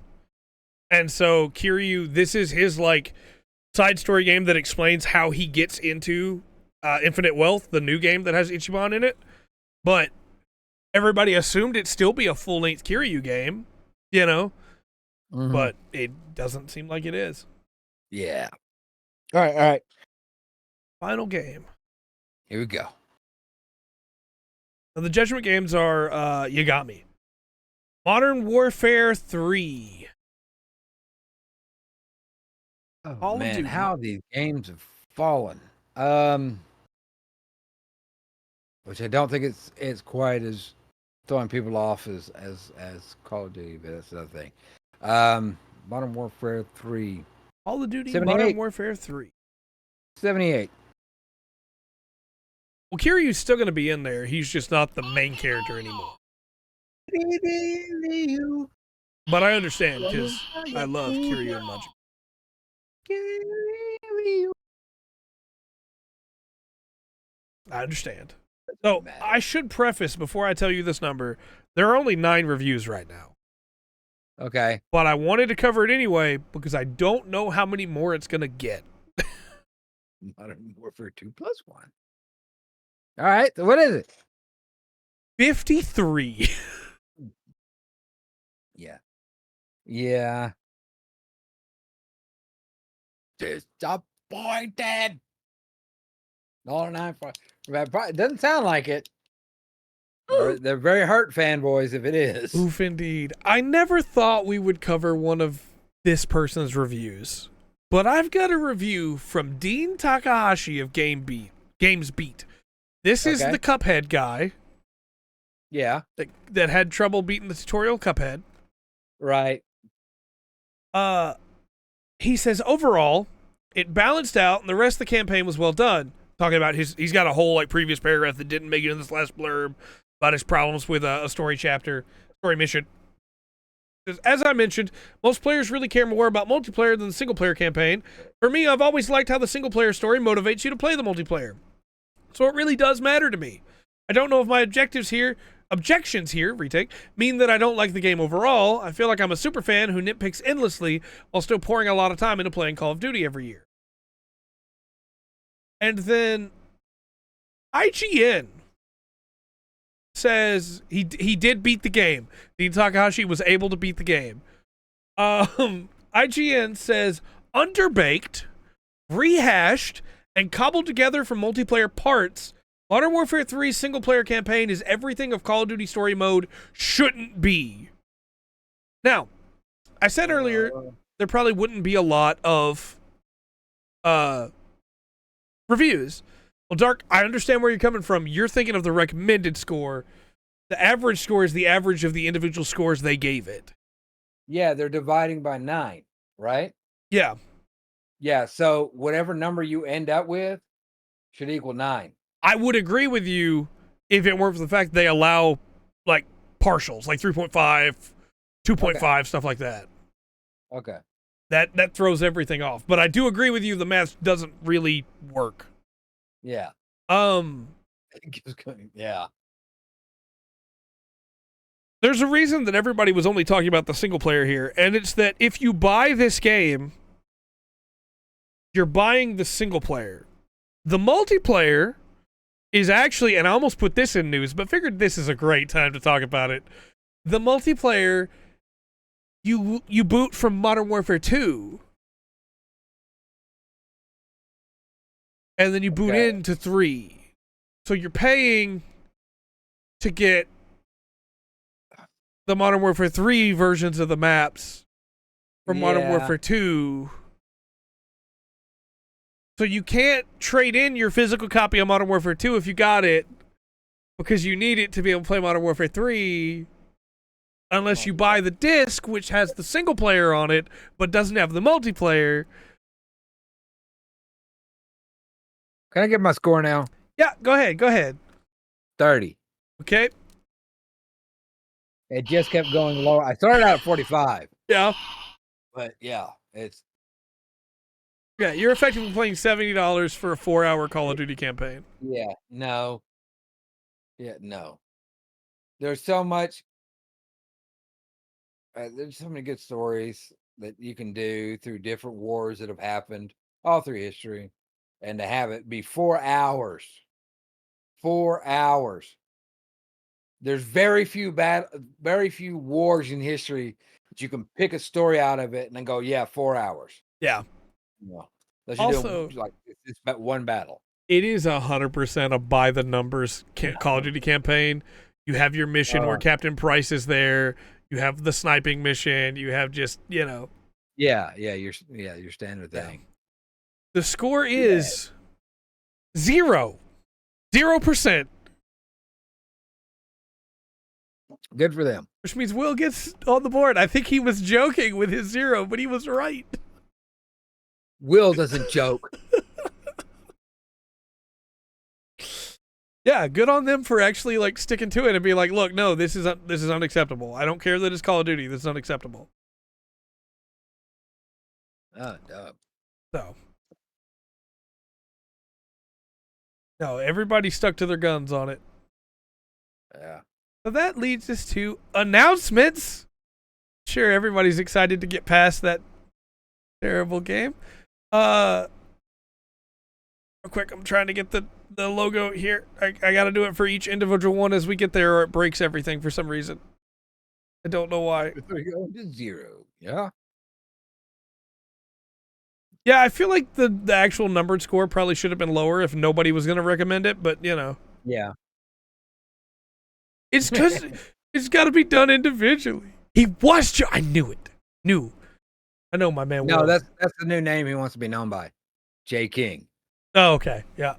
And so Kiryu, this is his like side story game that explains how he gets into Infinite Wealth, the new game that has Ichiban in it. But everybody assumed it'd still be a full-length Kiryu game, you know? Mhm. But it doesn't seem like it is. Yeah. All right. Final game. Here we go. Now, the Judgment games are Yagami. Modern Warfare 3. Oh Call of man, Duty. how these games have fallen. Which I don't think it's quite as throwing people off as Call of Duty, but that's another thing. Modern Warfare 3. Call of Duty 78. Modern Warfare 3. 78. Well, Kiryu's still going to be in there. He's just not the main character anymore. But I understand, because I love Kiryu and Majima. I understand. So, I should preface, before I tell you this number, there are only 9 reviews right now. Okay. But I wanted to cover it anyway, because I don't know how many more it's going to get. Modern Warfare 2 +1. All right. So what is it? 53. Yeah. Yeah. Disappointed. $9 for it doesn't sound like it. They're very hurt fanboys if it is. Oof, indeed. I never thought we would cover one of this person's reviews, but I've got a review from Dean Takahashi of GamesBeat. This is the Cuphead guy. Yeah. That had trouble beating the tutorial Cuphead. Right. He says overall, it balanced out and the rest of the campaign was well done. Talking about he's got a whole like previous paragraph that didn't make it in this last blurb about his problems with a story mission. As I mentioned, most players really care more about multiplayer than the single player campaign. For me, I've always liked how the single player story motivates you to play the multiplayer. So it really does matter to me. I don't know if my objections here, mean that I don't like the game overall. I feel like I'm a super fan who nitpicks endlessly while still pouring a lot of time into playing Call of Duty every year. And then IGN says he did beat the game. Dean Takahashi was able to beat the game. IGN says underbaked, rehashed, and cobbled together from multiplayer parts, Modern Warfare 3's single-player campaign is everything of Call of Duty story mode shouldn't be. Now, I said earlier there probably wouldn't be a lot of reviews. Well, Dark, I understand where you're coming from. You're thinking of the recommended score. The average score is the average of the individual scores they gave it. Yeah, they're dividing by 9, right? Yeah. Yeah, so whatever number you end up with should equal 9. I would agree with you if it weren't for the fact they allow like partials, like 3.5, 2.5, stuff like that. Okay. That throws everything off. But I do agree with you, the math doesn't really work. Yeah. Yeah. There's a reason that everybody was only talking about the single player here, and it's that if you buy this game, you're buying the single player. The multiplayer is actually, and I almost put this in news, but figured this is a great time to talk about it. The multiplayer, you boot from Modern Warfare 2. And then you boot into 3. So you're paying to get the Modern Warfare 3 versions of the maps from Modern Warfare 2. So you can't trade in your physical copy of Modern Warfare 2 if you got it, because you need it to be able to play Modern Warfare 3, unless you buy the disc, which has the single player on it, but doesn't have the multiplayer. Can I get my score now? Yeah, go ahead. 30. Okay. It just kept going lower. I started out at 45. Yeah. But yeah, you're effectively playing $70 for a 4-hour Call of Duty campaign. Yeah, no. Yeah, no. There's so much. There's so many good stories that you can do through different wars that have happened all through history, and to have it be 4 hours, 4 hours. There's very few wars in history that you can pick a story out of it and then go, yeah, 4 hours. Yeah. No, unless you're doing Also, like it's about one battle. it is 100% a by the numbers Call of Duty campaign. You have your mission where Captain Price is there. You have the sniping mission. You have just, Yeah, your standard Yeah. thing. The score is 0%, Good for them. which means Will gets on the board. I think he was joking with his 0, but he was right. Will doesn't joke. Yeah, good on them for actually like sticking to it and being like, look, no, this is unacceptable. I don't care that it's Call of Duty. This is unacceptable. Oh, duh. So, no, everybody stuck to their guns on it. Yeah. So that leads us to announcements. Sure, everybody's excited to get past that terrible game. Real quick, I'm trying to get the logo here. I got to do it for each individual one as we get there, or it breaks everything for some reason. I don't know why. We're going to 0. Yeah. Yeah, I feel like the actual numbered score probably should have been lower if nobody was going to recommend it, but Yeah. it's because it's got to be done individually. I knew it. I know my man. No, Will. that's the new name he wants to be known by. J. King. Oh, okay. Yeah.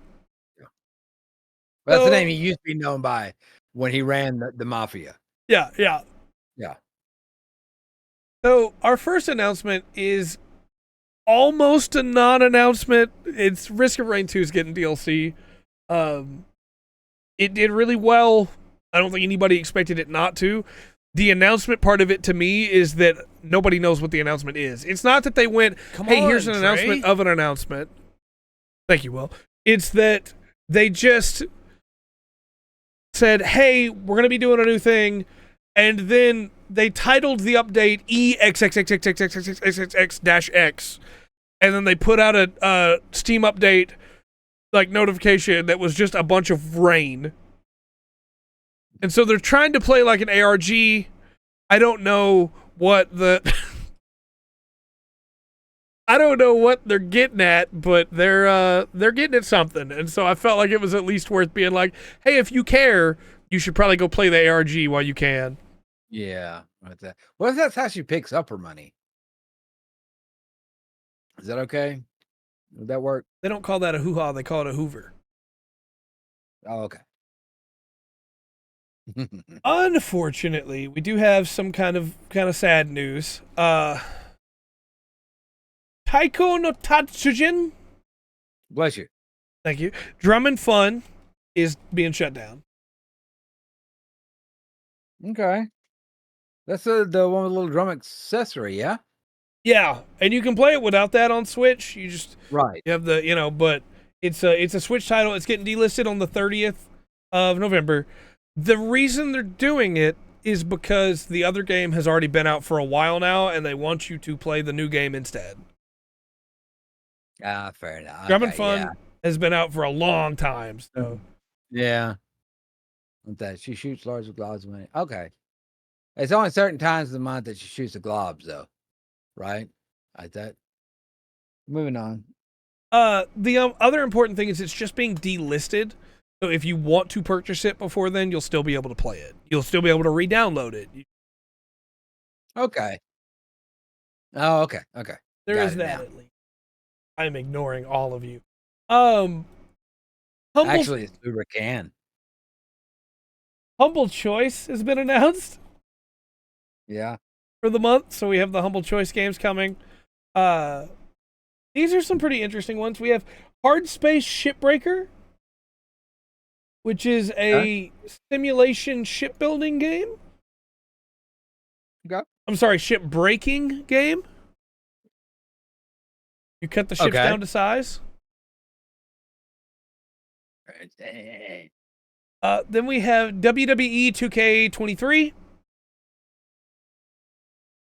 That's the name he used to be known by when he ran the mafia. Yeah. Yeah. So our first announcement is almost a non-announcement. It's Risk of Rain 2 is getting DLC. It did really well. I don't think anybody expected it not to. The announcement part of it to me is that nobody knows what the announcement is. It's not that they went, here's an announcement of an announcement. Thank you, Will. It's that they just said, hey, we're going to be doing a new thing. And then they titled the update EXXXXXXXX-X. And then they put out a Steam update like notification that was just a bunch of rain. And so they're trying to play like an ARG. I don't know what I don't know what they're getting at, but they're getting at something. And so I felt like it was at least worth being like, hey, if you care, you should probably go play the ARG while you can. Yeah. What if that's how she picks up her money? Is that okay? Would that work? They don't call that a hoo-ha, they call it a hoover. Oh, okay. Unfortunately, we do have some kind of sad news. Taiko no Tatsujin. Bless you. Thank you. Drum and Fun is being shut down. Okay. That's the one with the little drum accessory, yeah? Yeah, and you can play it without that on Switch. You just Right. you have the but it's a Switch title. It's getting delisted on the 30th of November. The reason they're doing it is because the other game has already been out for a while now, and they want you to play the new game instead. Fair enough. Drum and Fun has been out for a long time, so yeah. That she shoots large globs of money. Okay. It's only certain times of the month that she shoots the globs, though. Right? Like that. Moving on. The other important thing is it's just being delisted. So if you want to purchase it before then, you'll still be able to play it. You'll still be able to re-download it. Okay. Oh, okay. Okay. There Got is it that now. at least. I'm ignoring all of you. Actually, it's Uber can. Humble Choice has been announced. Yeah. For the month, so we have the Humble Choice games coming. These are some pretty interesting ones. We have Hard Space Shipbreaker, which is a simulation shipbuilding game. Okay. I'm sorry, shipbreaking game. You cut the ships down to size. Then we have WWE 2K23,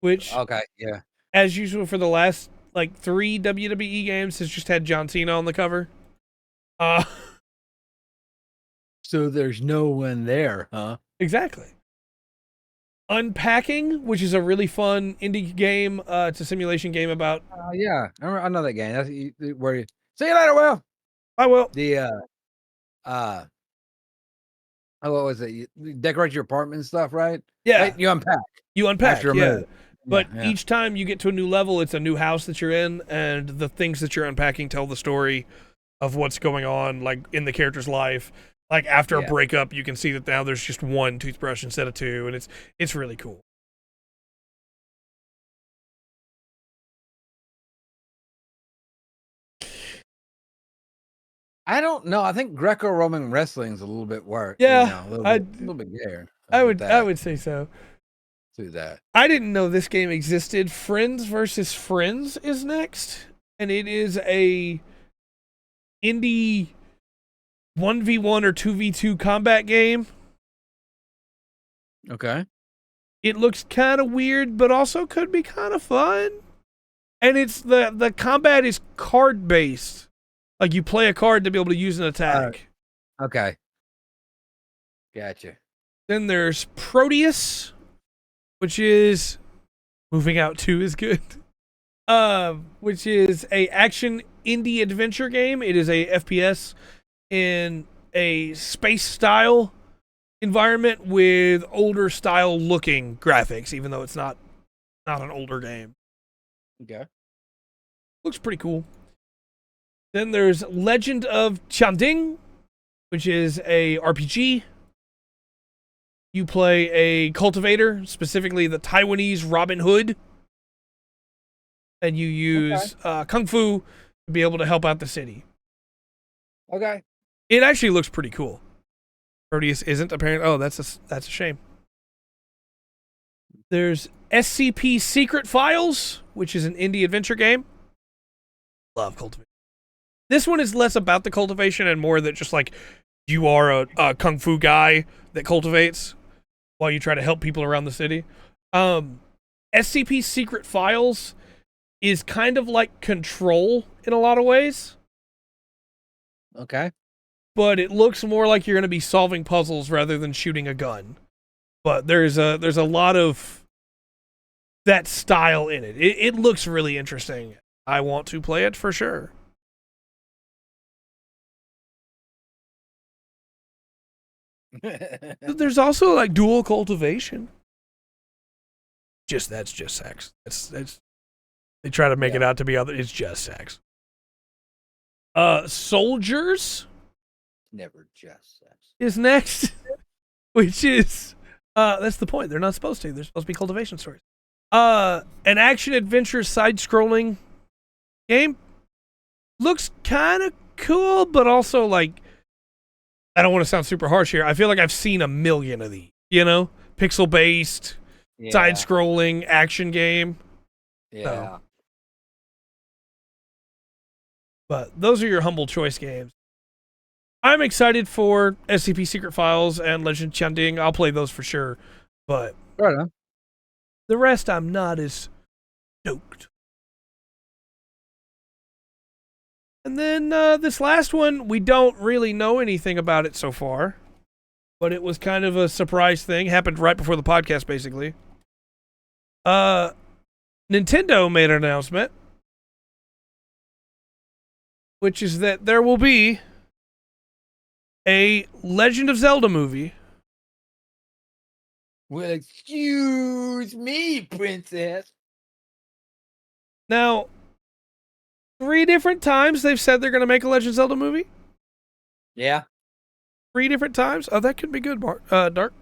which, Okay, yeah. as usual for the last like 3 WWE games, has just had John Cena on the cover. Uh, So there's no one there, huh? exactly. Unpacking, which is a really fun indie game. It's a simulation game about. Yeah, I know that game. That's where you see you later, Will. I will. The uh, what was it? You decorate your apartment and stuff, right? Yeah, Right? You unpack you unpack. after a Yeah. move. But Yeah. each time you get to a new level, it's a new house that you're in, and the things that you're unpacking tell the story of what's going on, like in the character's life. Like after a Yeah. breakup, you can see that now there's just one toothbrush instead of two, and it's really cool. I don't know. I think Greco-Roman wrestling is a little bit worse. Yeah, a little bit gayer. I would say so. Do that. I didn't know this game existed. Friends versus Friends is next, and it is a indie 1v1 or 2v2 combat game. Okay. It looks kind of weird, but also could be kind of fun. And it's the combat is card based. Like you play a card to be able to use an attack. Okay. Gotcha. Then there's Proteus, which is Moving Out 2 is good. Which is a action indie adventure game. It is a FPS in a space style environment with older style looking graphics, even though it's not an older game. Okay. Looks pretty cool. Then there's Legend of Chanding, which is a RPG. You play a cultivator, specifically the Taiwanese Robin Hood, and you use kung fu to be able to help out the city. Okay. It actually looks pretty cool. Proteus isn't apparent. Oh, that's a shame. There's SCP Secret Files, which is an indie adventure game. Love cultivation. This one is less about the cultivation and more that just like you are a kung fu guy that cultivates while you try to help people around the city. SCP Secret Files is kind of like Control in a lot of ways. Okay. But it looks more like you're going to be solving puzzles rather than shooting a gun. But there's a lot of that style in it. It looks really interesting. I want to play it for sure. There's also like dual cultivation. That's just sex. It's they try to make it out to be other. It's just sex. Soldiers Never just sex. is next, which is that's the point. They're not supposed to. They're supposed to be cultivation stories. An action adventure side scrolling game looks kind of cool, but also like I don't want to sound super harsh here. I feel like I've seen a million of these. You know, pixel based side scrolling action game. Yeah. So. But those are your humble choice games. I'm excited for SCP Secret Files and Legend Chanding. I'll play those for sure. But Right on. the rest I'm not as stoked. And then this last one, we don't really know anything about it so far. But it was kind of a surprise thing. Happened right before the podcast, basically. Nintendo made an announcement. Which is that there will be a Legend of Zelda movie. Well, excuse me, princess. Now, 3 different times they've said they're going to make a Legend of Zelda movie. Yeah. 3 different times. Oh, that could be good, Dark.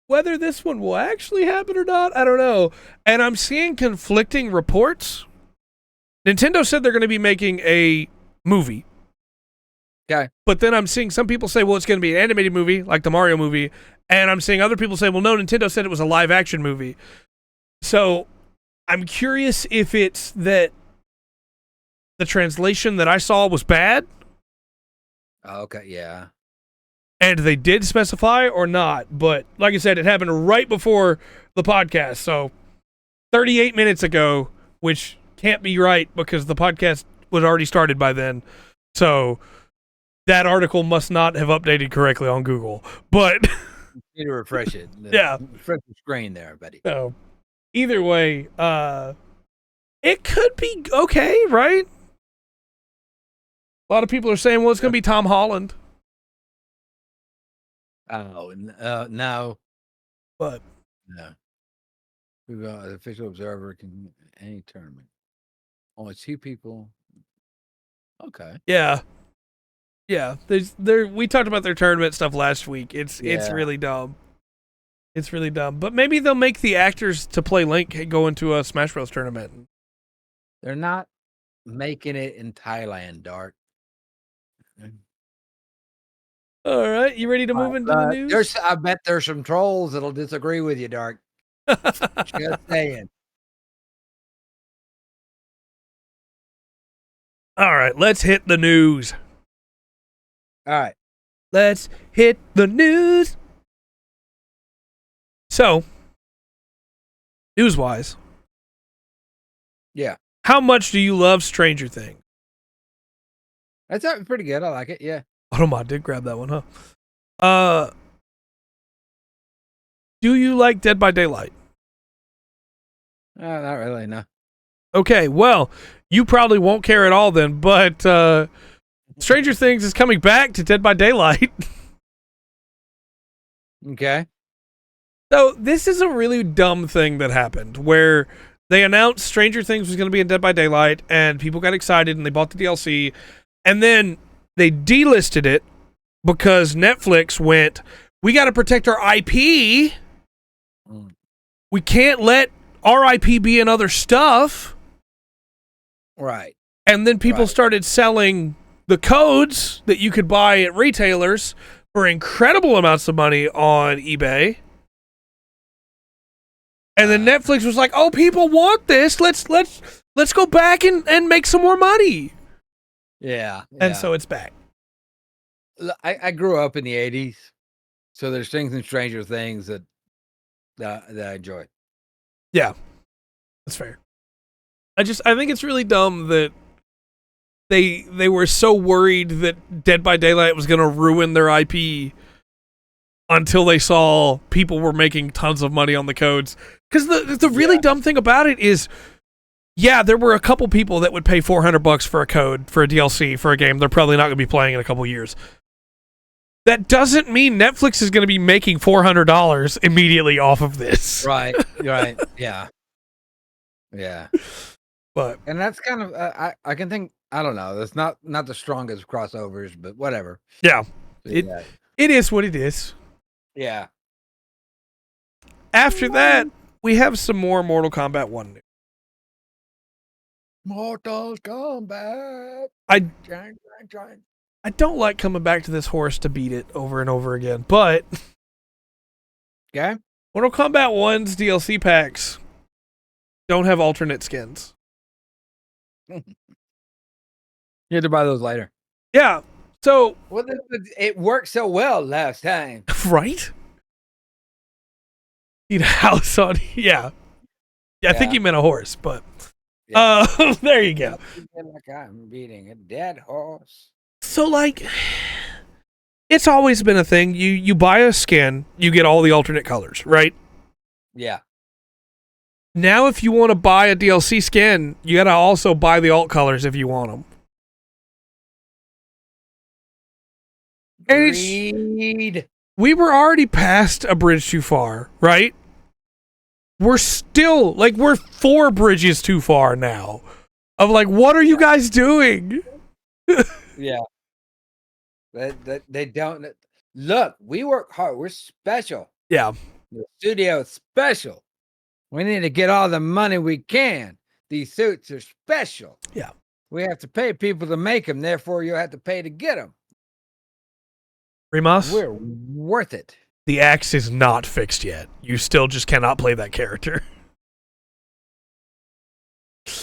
Whether this one will actually happen or not, I don't know. And I'm seeing conflicting reports. Nintendo said they're going to be making a movie. Okay. But then I'm seeing some people say, well, it's going to be an animated movie, like the Mario movie. And I'm seeing other people say, well, no, Nintendo said it was a live action movie. So I'm curious if it's that the translation that I saw was bad. Okay, yeah. and they did specify or not. But like I said, it happened right before the podcast, so 38 minutes ago, which can't be right because the podcast was already started by then. So that article must not have updated correctly on Google. But need to refresh it. Yeah. Refresh the screen there, buddy. so either way, it could be okay, right? A lot of people are saying, well, it's going to be Tom Holland. Oh, no. But No. The official observer can any tournament. Only 2 people. Okay. yeah. Yeah, we talked about their tournament stuff last week. It's really dumb. It's really dumb. But maybe they'll make the actors to play Link go into a Smash Bros tournament. They're not making it in Thailand, Dark. All right, you ready to move into the news? I bet there's some trolls that'll disagree with you, Dark. Just saying. All right, let's hit the news. All right. Let's hit the news. So, news-wise. Yeah. How much do you love Stranger Things? That's pretty good. I like it. Yeah. Automod did grab that one, huh? Do you like Dead by Daylight? Not really, no. Okay, well, you probably won't care at all then, but Stranger Things is coming back to Dead by Daylight. Okay. So this is a really dumb thing that happened where they announced Stranger Things was going to be in Dead by Daylight and people got excited and they bought the DLC and then they delisted it because Netflix went, we got to protect our IP. We can't let our IP be in other stuff. Right. And then people started selling the codes that you could buy at retailers for incredible amounts of money on eBay. And then Netflix was like, "Oh, people want this. Let's go back and make some more money." Yeah. And so it's back. I grew up in the 80s, so there's things in Stranger Things that I enjoy. Yeah. That's fair. I think it's really dumb that they were so worried that Dead by Daylight was going to ruin their IP until they saw people were making tons of money on the codes. Because the really dumb thing about it is, yeah, there were a couple people that would pay $400 for a code for a DLC for a game they're probably not going to be playing in a couple years. That doesn't mean Netflix is going to be making $400 immediately off of this. Right. Yeah. Yeah. And that's kind of I can think, I don't know, that's not the strongest crossovers, but whatever. Yeah. It is what it is. Yeah. After that, we have some more Mortal Kombat 1 news. Mortal Kombat. I don't like coming back to this horse to beat it over and over again, but Okay. Mortal Kombat 1's DLC packs don't have alternate skins. You had to buy those later. Yeah. So Well, it worked so well last time. right? Need a house on I think you meant a horse, but there you go. Like I'm beating a dead horse. So like it's always been a thing. You buy a skin, you get all the alternate colors, right? Yeah. Now if you want to buy a DLC skin, you got to also buy the alt colors if you want them. Greed. We were already past a bridge too far, right? We're still, like, we're 4 bridges too far now. Of like, what are you guys doing? Yeah. They don't. Look, we work hard. We're special. Yeah. The studio is special. We need to get all the money we can. These suits are special. Yeah. We have to pay people to make them. Therefore, you'll have to pay to get them. Rimas, We're worth it. the axe is not fixed yet. You still just cannot play that character.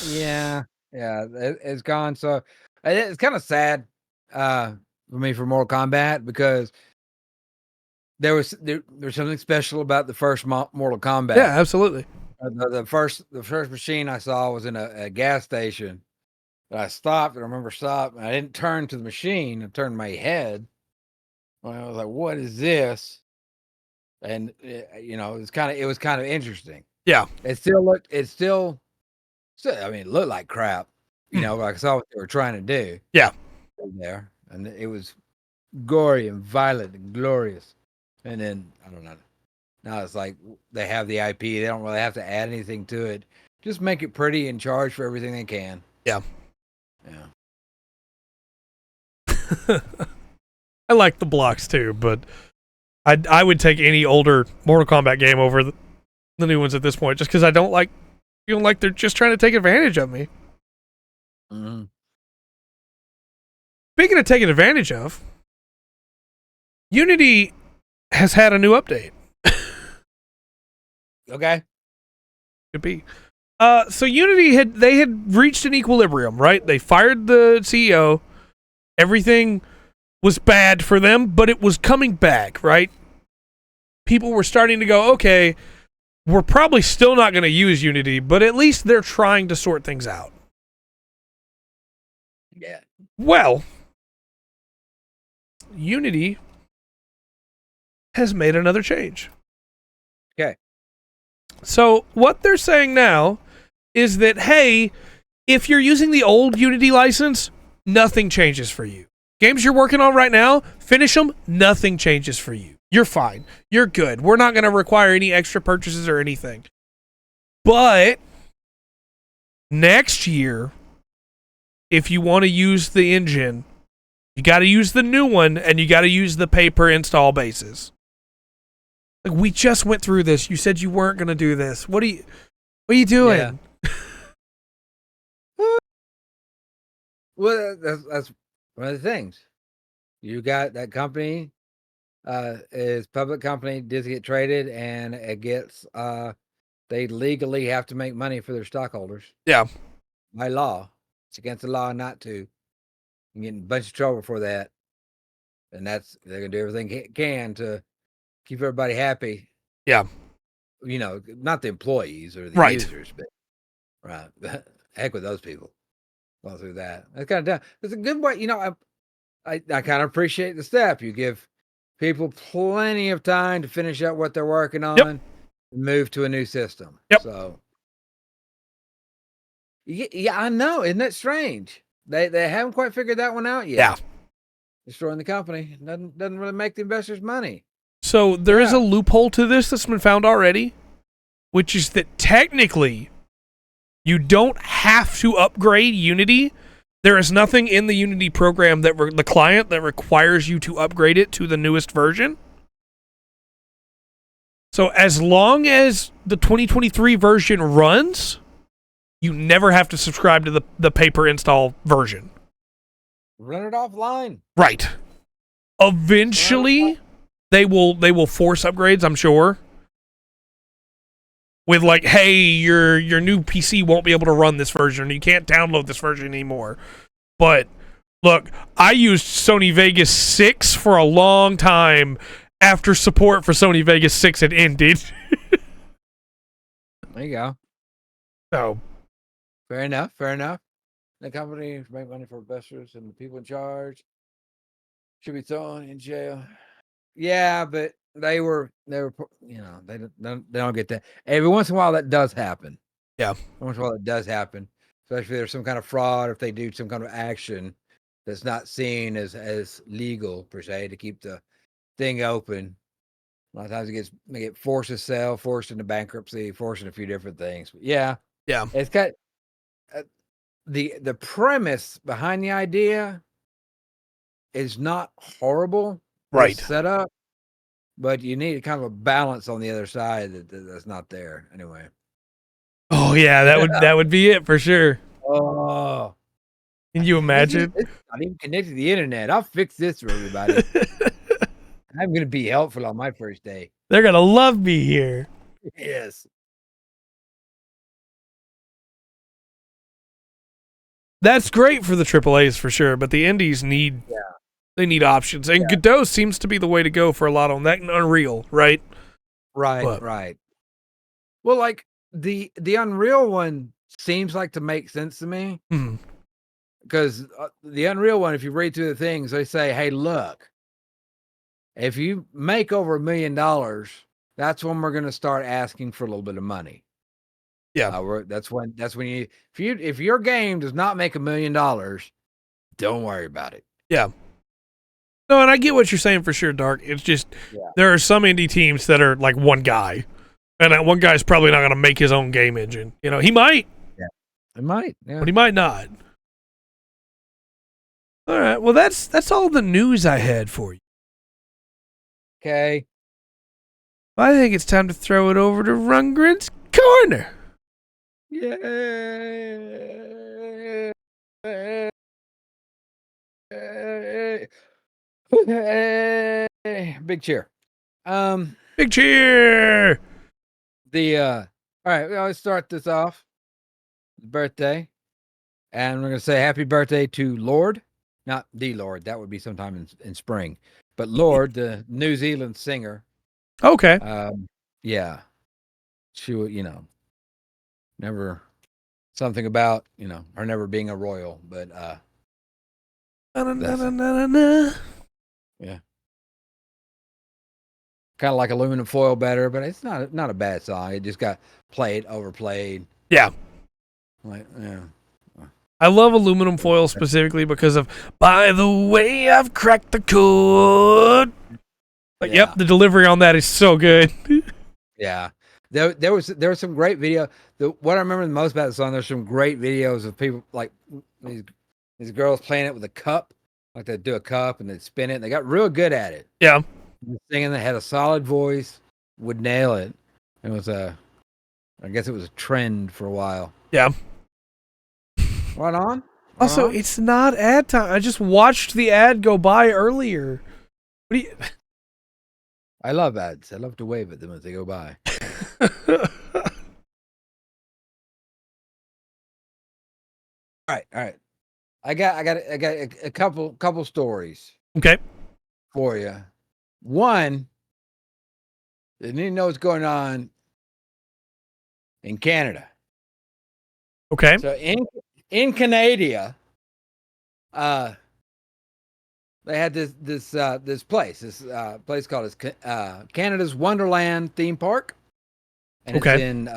Yeah. It's gone. So it's kind of sad for me for Mortal Kombat because There's something special about the first Mortal Kombat. Yeah, absolutely. The first machine I saw was in a gas station. But I stopped, and I remember stopping. I didn't turn to the machine. I turned my head. I was like, "What is this?" And it was kind of interesting. Yeah. It still looked. I mean, it looked like crap. Like I saw what they were trying to do. Yeah. There, and it was gory and violent and glorious. And then I don't know. Now it's like they have the IP. They don't really have to add anything to it. Just make it pretty and charge for everything they can. Yeah. Yeah. I like the blocks too, but I would take any older Mortal Kombat game over the new ones at this point, just because I don't feel like they're just trying to take advantage of me. Mm-hmm. Speaking of taking advantage of, Unity has had a new update. Okay. Could be. So Unity had reached an equilibrium, right? They fired the CEO. Everything was bad for them, but it was coming back, right? People were starting to go, okay, we're probably still not going to use Unity, but at least they're trying to sort things out. Yeah. Well, Unity has made another change. Okay. So what they're saying now is that, hey, if you're using the old Unity license, nothing changes for you. Games you're working on right now, finish them, nothing changes for you. You're fine. You're good. We're not going to require any extra purchases or anything. But next year, if you want to use the engine, you got to use the new one, and you got to use the pay-per-install basis. Like, we just went through this. You said you weren't going to do this. What are you doing? Yeah. Well, that's one of the things. You got that company is public company, does get traded, and it gets they legally have to make money for their stockholders. Yeah. By law. It's against the law not to. You get in a bunch of trouble for that. And they're gonna do everything they can to keep everybody happy. Yeah. Not the employees or the Right. users, but right. Heck with those people. Going through that. That's kind of dumb. It's a good way, I kind of appreciate the step. You give people plenty of time to finish up what they're working on and move to a new system. Yep. So yeah, I know. Isn't that strange? They haven't quite figured that one out yet. Yeah. Destroying the company doesn't really make the investors money. So there is a loophole to this that's been found already, which is that technically you don't have to upgrade Unity. There is nothing in the Unity program the client that requires you to upgrade it to the newest version. So as long as the 2023 version runs, you never have to subscribe to the pay-per-install version. Run it offline. Right. Eventually, they will force upgrades, I'm sure. With like, hey, your new PC won't be able to run this version. You can't download this version anymore. But look, I used Sony Vegas 6 for a long time after support for Sony Vegas 6 had ended. There you go. So, fair enough. The company make money for investors, and the people in charge should be thrown in jail. Yeah, but they were, they don't get that. Every once in a while, that does happen. Yeah. Every once in a while, it does happen. Especially if there's some kind of fraud, or if they do some kind of action that's not seen as legal per se to keep the thing open. A lot of times they get forced to sell, forced into bankruptcy, forced into a few different things. But yeah, it's got the premise behind the idea is not horrible, right? Setup, but you need kind of a balance on the other side that's not there anyway. Oh yeah, that would be it for sure. Oh, can you imagine? It's not even connected to the internet. I'll fix this for everybody. I'm gonna be helpful on my first day. They're gonna love me here. Yes. That's great for the AAAs for sure, but the indies need They need options, and Godot seems to be the way to go for a lot on that. And Unreal, right? But, Right. Well, like the Unreal one seems like to make sense to me mhm. because the Unreal one, if you read through the things, they say, "Hey, look, if you make over $1 million, that's when we're going to start asking for a little bit of money." Yeah. That's when you if your game does not make $1 million, don't worry about it. Yeah. No, and I get what you're saying for sure, Dark. It's just Yeah. there are some indie teams that are like one guy, and that one guy's probably not going to make his own game engine. You know, he might, It might, yeah. but he might not. All right. Well, that's all the news I had for you. Okay. I think it's time to throw it over to Rundgren's Corner. Yeah. Big cheer. Big cheer. All right, let's start this off. Birthday. And we're gonna say happy birthday to Lorde. Not the Lorde, that would be sometime in spring. But Lorde, the New Zealand singer. Okay. Yeah. She would, never something about, her never being a royal, but Na-na-na-na-na-na. yeah. Kind of like aluminum foil better, but it's not a bad song. It just got overplayed. Yeah. Like, yeah. I love aluminum foil specifically because of, by the way, I've cracked the code. But Yeah. Yep, the delivery on that is so good. Yeah. There was some great video. What I remember the most about the song, there's some great videos of people like these girls playing it with a cup. Like they'd do a cup and they'd spin it. And they got real good at it. Yeah. Singing, they had a solid voice, would nail it. It was I guess it was a trend for a while. Yeah. Right on. Also, it's not ad time. I just watched the ad go by earlier. What do you... I love ads. I love to wave at them as they go by. All right. I got a couple stories Okay. for you. One, you need to know what's going on in Canada. Okay. So in Canada, they had this place called Canada's Wonderland theme park, and Okay. it's in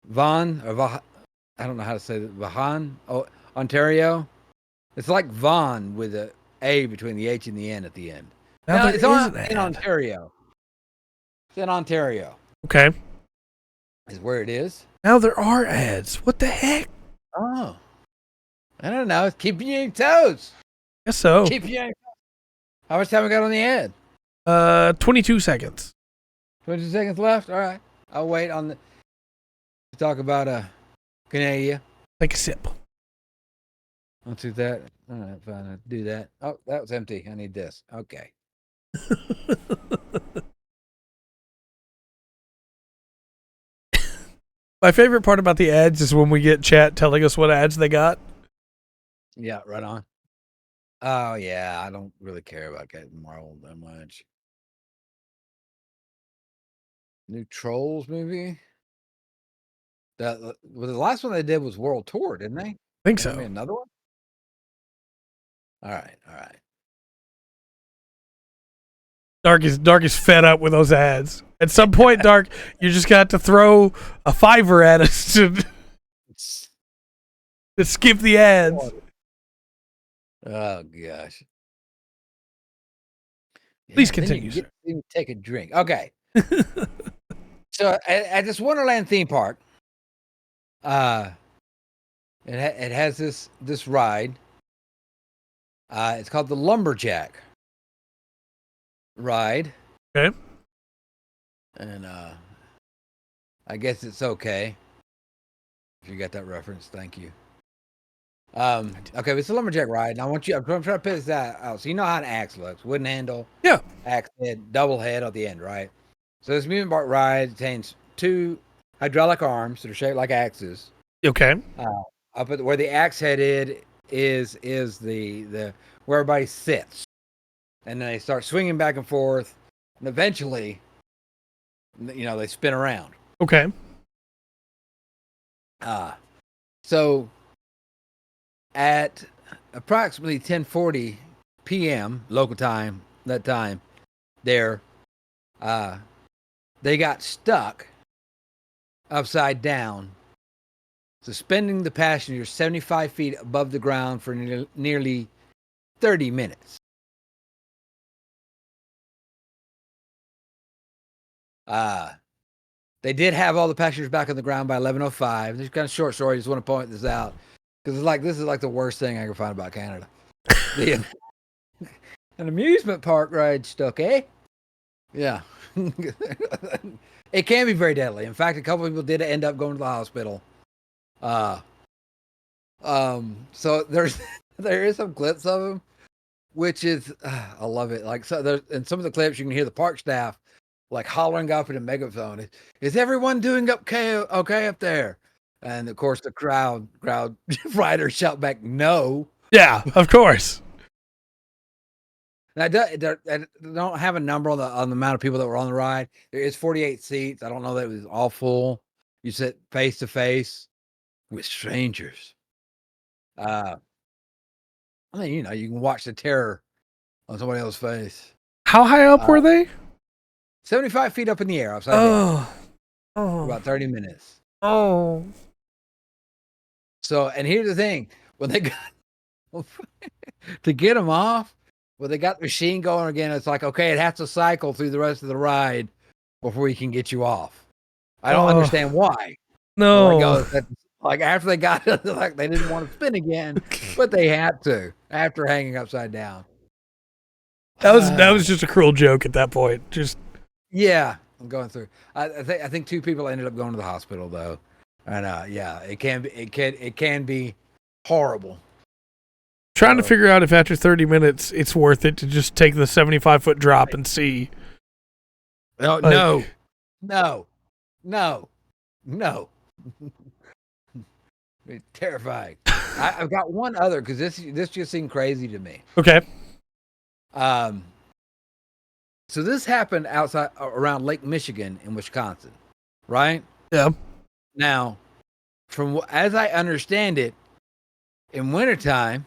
Vaughan, I don't know how to say that, Vaughan, Ontario. It's like Vaughan with a A between the H and the N at the end. Now No, there it's is an in ad. Ontario. It's in Ontario. Okay. Is where it is. Now there are ads. What the heck? Oh, I don't know. It's keeping you on your toes. Guess so. Keep you on your toes. How much time we got on the ad? 22 seconds. 20 seconds left. All right. I'll wait on to talk about Canada. Take a sip. I'll do that. All right, fine. I'll do that. Oh, that was empty. I need this. Okay. My favorite part about the ads is when we get chat telling us what ads they got. Yeah, right on. Oh yeah, I don't really care about getting Marvel that much. New Trolls movie. The last one they did was World Tour, didn't they? I think Gonna so. be another one. All right. Dark is fed up with those ads. At some point, Dark, you just got to throw a $5 at us to skip the ads. Oh gosh. Please then continue, you can take a drink. Okay. So at this Wonderland theme park, it has this ride. It's called the Lumberjack ride. Okay. And I guess it's okay. If you got that reference, thank you. Okay, it's a lumberjack ride, and I'm trying to put this out. So you know how an axe looks: wooden handle, Yeah. axe head, double head at the end, right? So this amusement park ride contains 2 hydraulic arms that are shaped like axes. Okay. Up at where the axe head is the where everybody sits, and then they start swinging back and forth, and eventually, they spin around. Okay. So at approximately 10:40 p.m. local time, that time, they got stuck upside down, suspending the passengers 75 feet above the ground for nearly 30 minutes. They did have all the passengers back on the ground by 11:05. This is kind of short story. I just want to point this out because this is like the worst thing I can find about Canada. An amusement park ride stuck, eh? Yeah. It can be very deadly. In fact, a couple of people did end up going to the hospital. So there is some clips of them, which is I love it. Like, so there's in some of the clips you can hear the park staff like hollering up in a megaphone, "Is everyone doing okay up there?" And of course the crowd riders shout back, "No." Yeah, of course. Now, I don't have a number on the amount of people that were on the ride. There is 48 seats. I don't know that it was all full. You sit face to face with strangers. I mean, you can watch the terror on somebody else's face. How high up were they? 75 feet up in the air, upside down. Oh. For about 30 minutes. Oh. So, and here's the thing: when they got to get them off, when they got the machine going again, it's like, okay, it has to cycle through the rest of the ride before we can get you off. I don't understand why. No. Like after they got it, like they didn't want to spin again, but they had to after hanging upside down. That was just a cruel joke at that point. Just yeah, I'm going through. I think 2 people ended up going to the hospital though, and yeah, it can be horrible. trying to figure out if after 30 minutes it's worth it to just take the 75-foot drop and see. No, like, no. It's terrifying. I've got one other because this just seemed crazy to me. Okay. So this happened outside around Lake Michigan in Wisconsin, right? Yeah. Now, as I understand it, in wintertime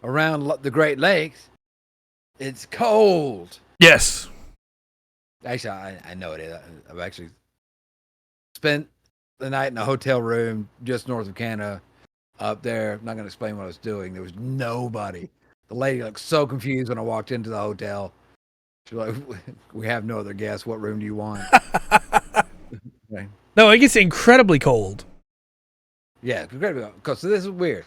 around the Great Lakes, it's cold. Yes. Actually, I know it is. I've actually spent the night in a hotel room just north of Canada up there. I'm not going to explain what I was doing. There was nobody. The lady looked so confused when I walked into the hotel. She's like, "We have no other guests. What room do you want?" Okay. No, it gets incredibly cold. Yeah, incredibly cold. So this is weird.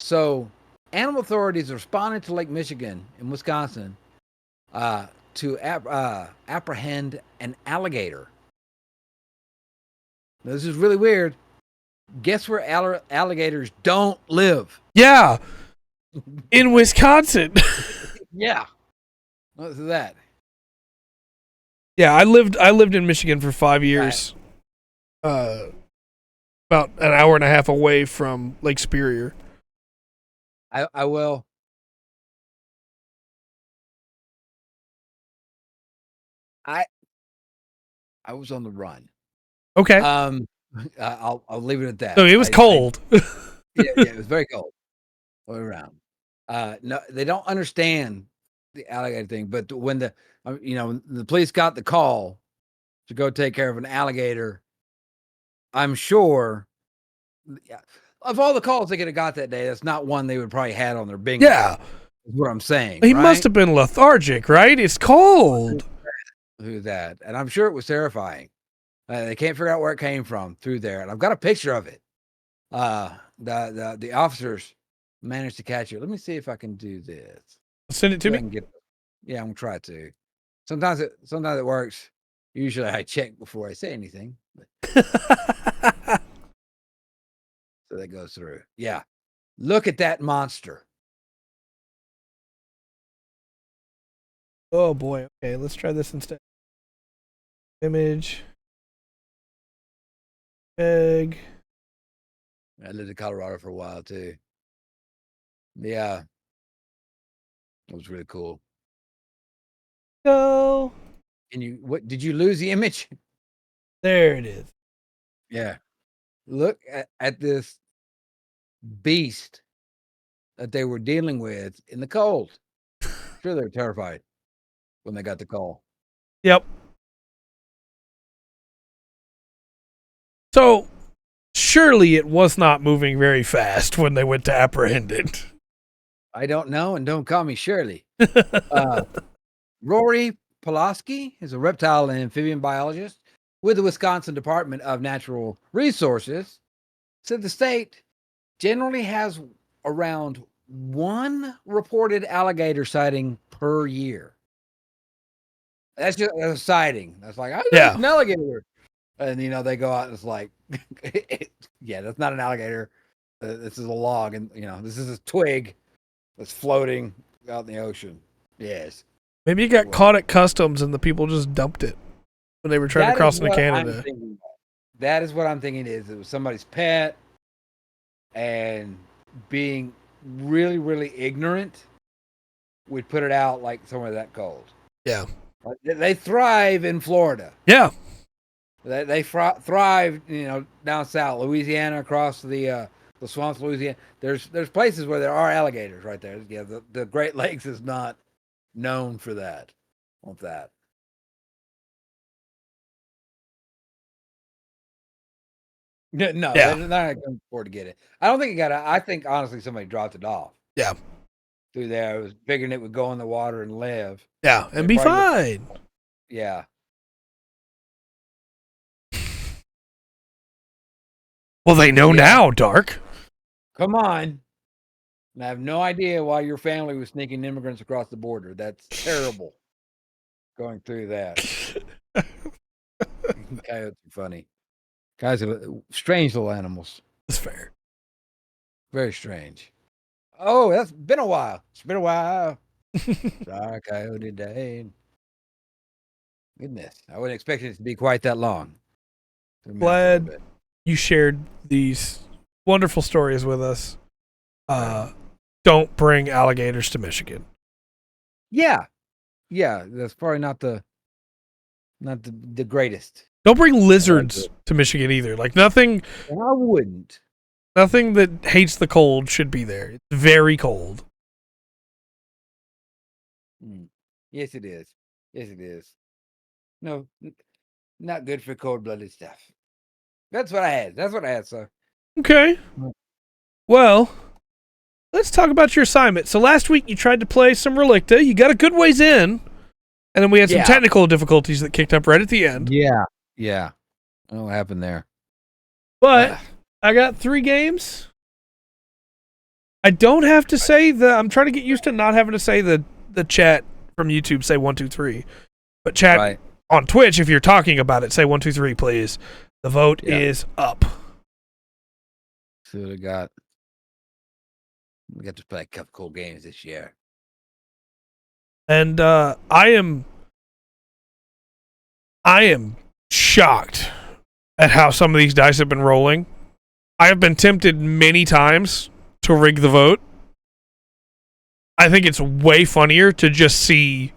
So animal authorities responded to Lake Michigan in Wisconsin to apprehend an alligator. Now, this is really weird. Guess where alligators don't live? Yeah. In Wisconsin. Yeah. What's that? Yeah, I lived in Michigan for 5 years. Right. About an hour and a half away from Lake Superior. I will. I was on the run. Okay. I'll leave it at that. So it was cold. Yeah, it was very cold all around. No, they don't understand the alligator thing, but when the police got the call to go take care of an alligator, I'm sure of all the calls they could have got that day, that's not one they would probably had on their bingo. Yeah. Is what I'm saying. He must have been lethargic, right? It's cold. Through that, and I'm sure it was terrifying. They can't figure out where it came from through there, and I've got a picture of it. The officers managed to catch it. Let me see if I can do this. Send it to me. Yeah, I'm gonna try to. Sometimes it works. Usually I check before I say anything. So that goes through. Yeah. Look at that monster. Oh boy. Okay, let's try this instead. Image. Egg. I lived in Colorado for a while too. Yeah. It was really cool. Go. And what did you lose the image? There it is. Yeah. Look at this beast that they were dealing with in the cold. Sure, they were terrified when they got the call. Yep. So, surely it was not moving very fast when they went to apprehend it. I don't know, and don't call me Shirley. Rory Pulaski is a reptile and amphibian biologist with the Wisconsin Department of Natural Resources. Said the state generally has around one reported alligator sighting per year. That's just a sighting. That's like, that's an alligator. And, they go out and it's like, yeah, that's not an alligator. This is a log. And, this is a twig that's floating out in the ocean. Yes. Maybe it got caught at customs and the people just dumped it when they were trying to cross into Canada. That is what I'm thinking it was somebody's pet and being really, really ignorant, we'd put it out like somewhere that cold. Yeah. They thrive in Florida. Yeah. They thrive, down south, Louisiana, across the swamps, Louisiana. There's places where there are alligators right there. Yeah, the Great Lakes is not known for that. Want that? No, they're not going to afford to get it. I don't think it got. I think honestly, somebody dropped it off. Yeah. Through there, I was figuring it would go in the water and live. Yeah, and be fine. Yeah. Well, they know now, Dark. Come on. And I have no idea why your family was sneaking immigrants across the border. That's terrible. Going through that. Coyotes are funny. Guys are strange little animals. That's fair. Very strange. Oh, that's been a while. It's been a while. Sorry, Coyote Day. Goodness. I wouldn't expect it to be quite that long. Glad you shared these wonderful stories with us. Don't bring alligators to Michigan. Yeah. Yeah, that's probably not the greatest. Don't bring lizards to Michigan either. Like nothing. I wouldn't. Nothing that hates the cold should be there. It's very cold. Yes, it is. Yes, it is. No, not good for cold-blooded stuff. That's what I had, sir. Okay. Well, let's talk about your assignment. So last week you tried to play some Relicta. You got a good ways in. And then we had some technical difficulties that kicked up right at the end. Yeah. I don't know what happened there. But I got 3 games. I don't have to say I'm trying to get used to not having to say the chat from YouTube say 1, 2, 3. But chat on Twitch, if you're talking about it, say 1, 2, 3, please. The vote is up. See what I got. We got to play a couple cool games this year. And I am shocked at how some of these dice have been rolling. I have been tempted many times to rig the vote. I think it's way funnier to just see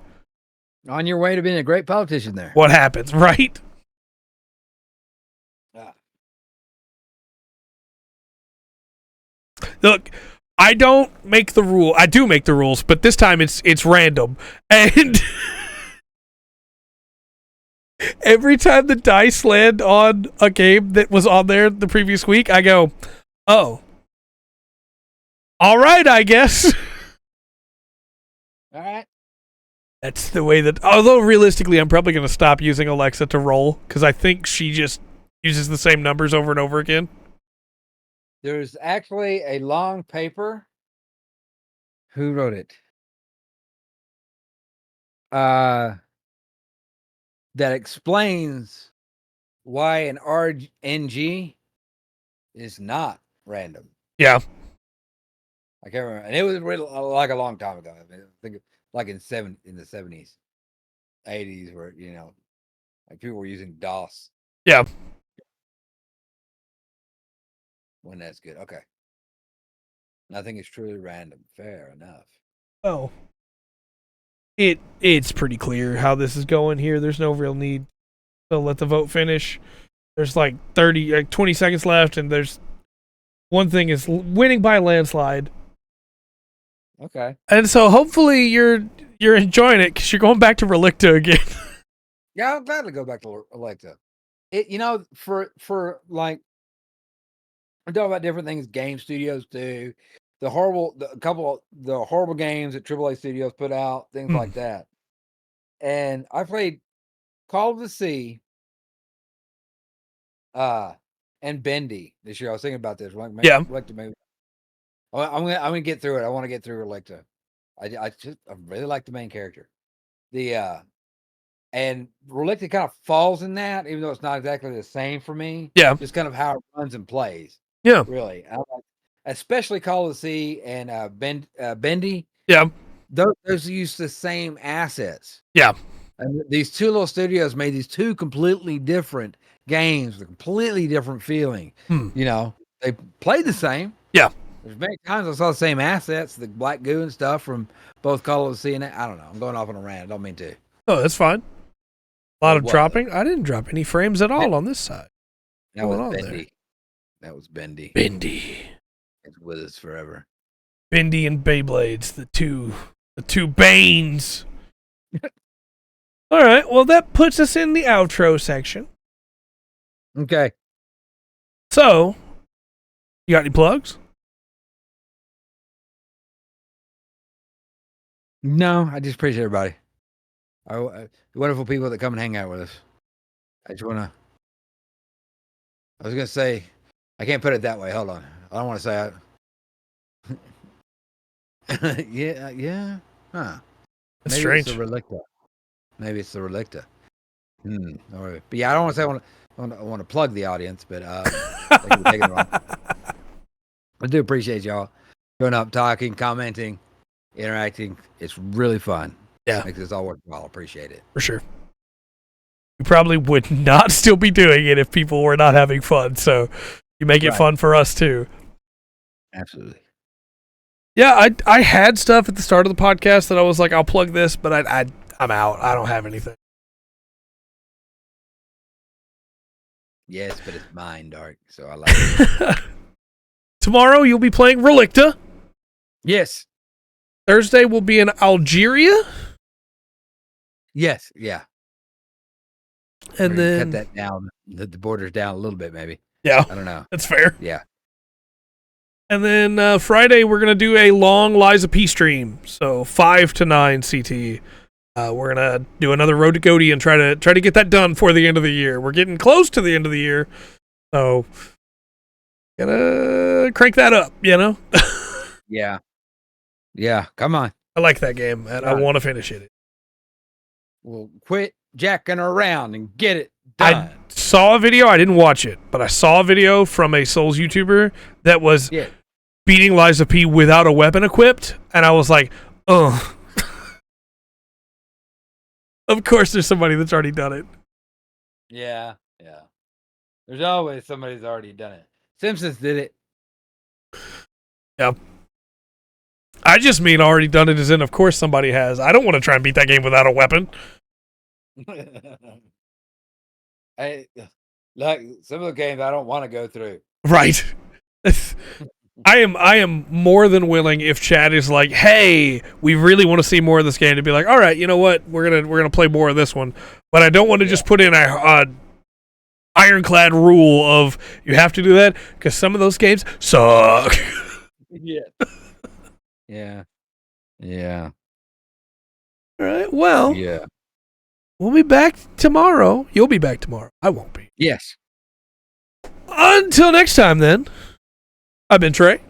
on your way to being a great politician there. What happens, right? Look, I don't make the rule. I do make the rules, but this time it's random. And every time the dice land on a game that was on there the previous week, I go, oh. All right, I guess. All right. That's the way that, although realistically, I'm probably going to stop using Alexa to roll because I think she just uses the same numbers over and over again. There's actually a long paper. Who wrote it? That explains why an RNG is not random. Yeah. I can't remember. And it was really, like a long time ago. I think like in the 70s, 80s, where, like people were using DOS. Yeah. When that's good. Okay. Nothing is truly random. Fair enough. Oh. It's pretty clear how this is going here. There's no real need to let the vote finish. There's like 20 seconds left, and there's one thing is winning by a landslide. Okay. And so hopefully you're enjoying it because you're going back to Relicta again. Yeah, I'll gladly go back to Electa. For like, I'm talking about different things game studios do. The horrible games that AAA studios put out, things like that. And I played Call of the Sea, and Bendy this year. I was thinking about this. Yeah. Maybe. I'm gonna get through it. I want to get through Relicta. I really like the main character. And Relicta kind of falls in that, even though it's not exactly the same for me. Yeah. Just kind of how it runs and plays. Yeah. Really. Especially Call of the Sea and Bendy. Yeah. Those use the same assets. Yeah. And these two little studios made these two completely different games with a completely different feeling. You know, they played the same. Yeah. There's many times I saw the same assets, the black goo and stuff from both Call of the Sea and I don't know. I'm going off on a rant. I don't mean to. Oh, that's fine. A lot of dropping. I didn't drop any frames at all on this side. That was Bendy. That was Bendy. Bendy. It's with us forever. Bendy and Beyblades, the two Banes. All right. Well, that puts us in the outro section. Okay. So, you got any plugs? No, I just appreciate everybody. The wonderful people that come and hang out with us. I was going to say, I can't put it that way. Hold on. I don't want to say it. Yeah. Huh. That's Maybe strange. It's the Relicta. Maybe it's the Relicta. All right. But yeah, I don't want to say I want to plug the audience, but thank you for taking it wrong. I do appreciate y'all showing up, talking, commenting, interacting. It's really fun. Yeah. Makes this all worthwhile. Appreciate it. For sure. We probably would not still be doing it if people were not having fun. So you make it fun for us too. Absolutely. Yeah, I had stuff at the start of the podcast that I was like, I'll plug this, but I'm out. I don't have anything. Yes, but it's mine, Dark. So I like it. Tomorrow you'll be playing Relicta. Yes. Thursday will be in Algeria. Yes. Yeah. And then cut that down. The borders down a little bit, maybe. Yeah. I don't know. That's fair. Yeah. And then Friday we're gonna do a long Liza P stream, so 5 to 9 CT. We're gonna do another Road to Goaty and try to get that done for the end of the year. We're getting close to the end of the year, so gonna crank that up. You know. Yeah. Yeah. Come on. I like that game, and I want to finish it. Well, quit jacking around and get it done. I saw a video. I didn't watch it, but I saw a video from a Souls YouTuber that was beating Liza P without a weapon equipped, and I was like, oh. Of course, there's somebody that's already done it. Yeah. Yeah. There's always somebody that's already done it. Simpsons did it. Yeah. I just mean already done it as in, of course, somebody has. I don't want to try and beat that game without a weapon. Like some of the games I don't want to go through. Right. I am more than willing if Chad is like, hey, we really want to see more of this game, to be like, all right, you know what, we're gonna play more of this one. But I don't want to just put in a ironclad rule of you have to do that, because some of those games suck. Yeah. Yeah. Yeah. All right. Well. Yeah. We'll be back tomorrow. You'll be back tomorrow. I won't be. Yes. Until next time, then. I've been Trey.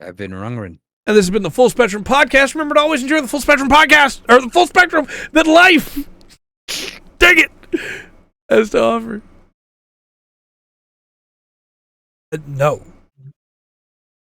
I've been Rungren. And this has been the Full Spectrum Podcast. Remember to always enjoy the Full Spectrum Podcast, or the Full Spectrum that life, dang it, has to offer. No.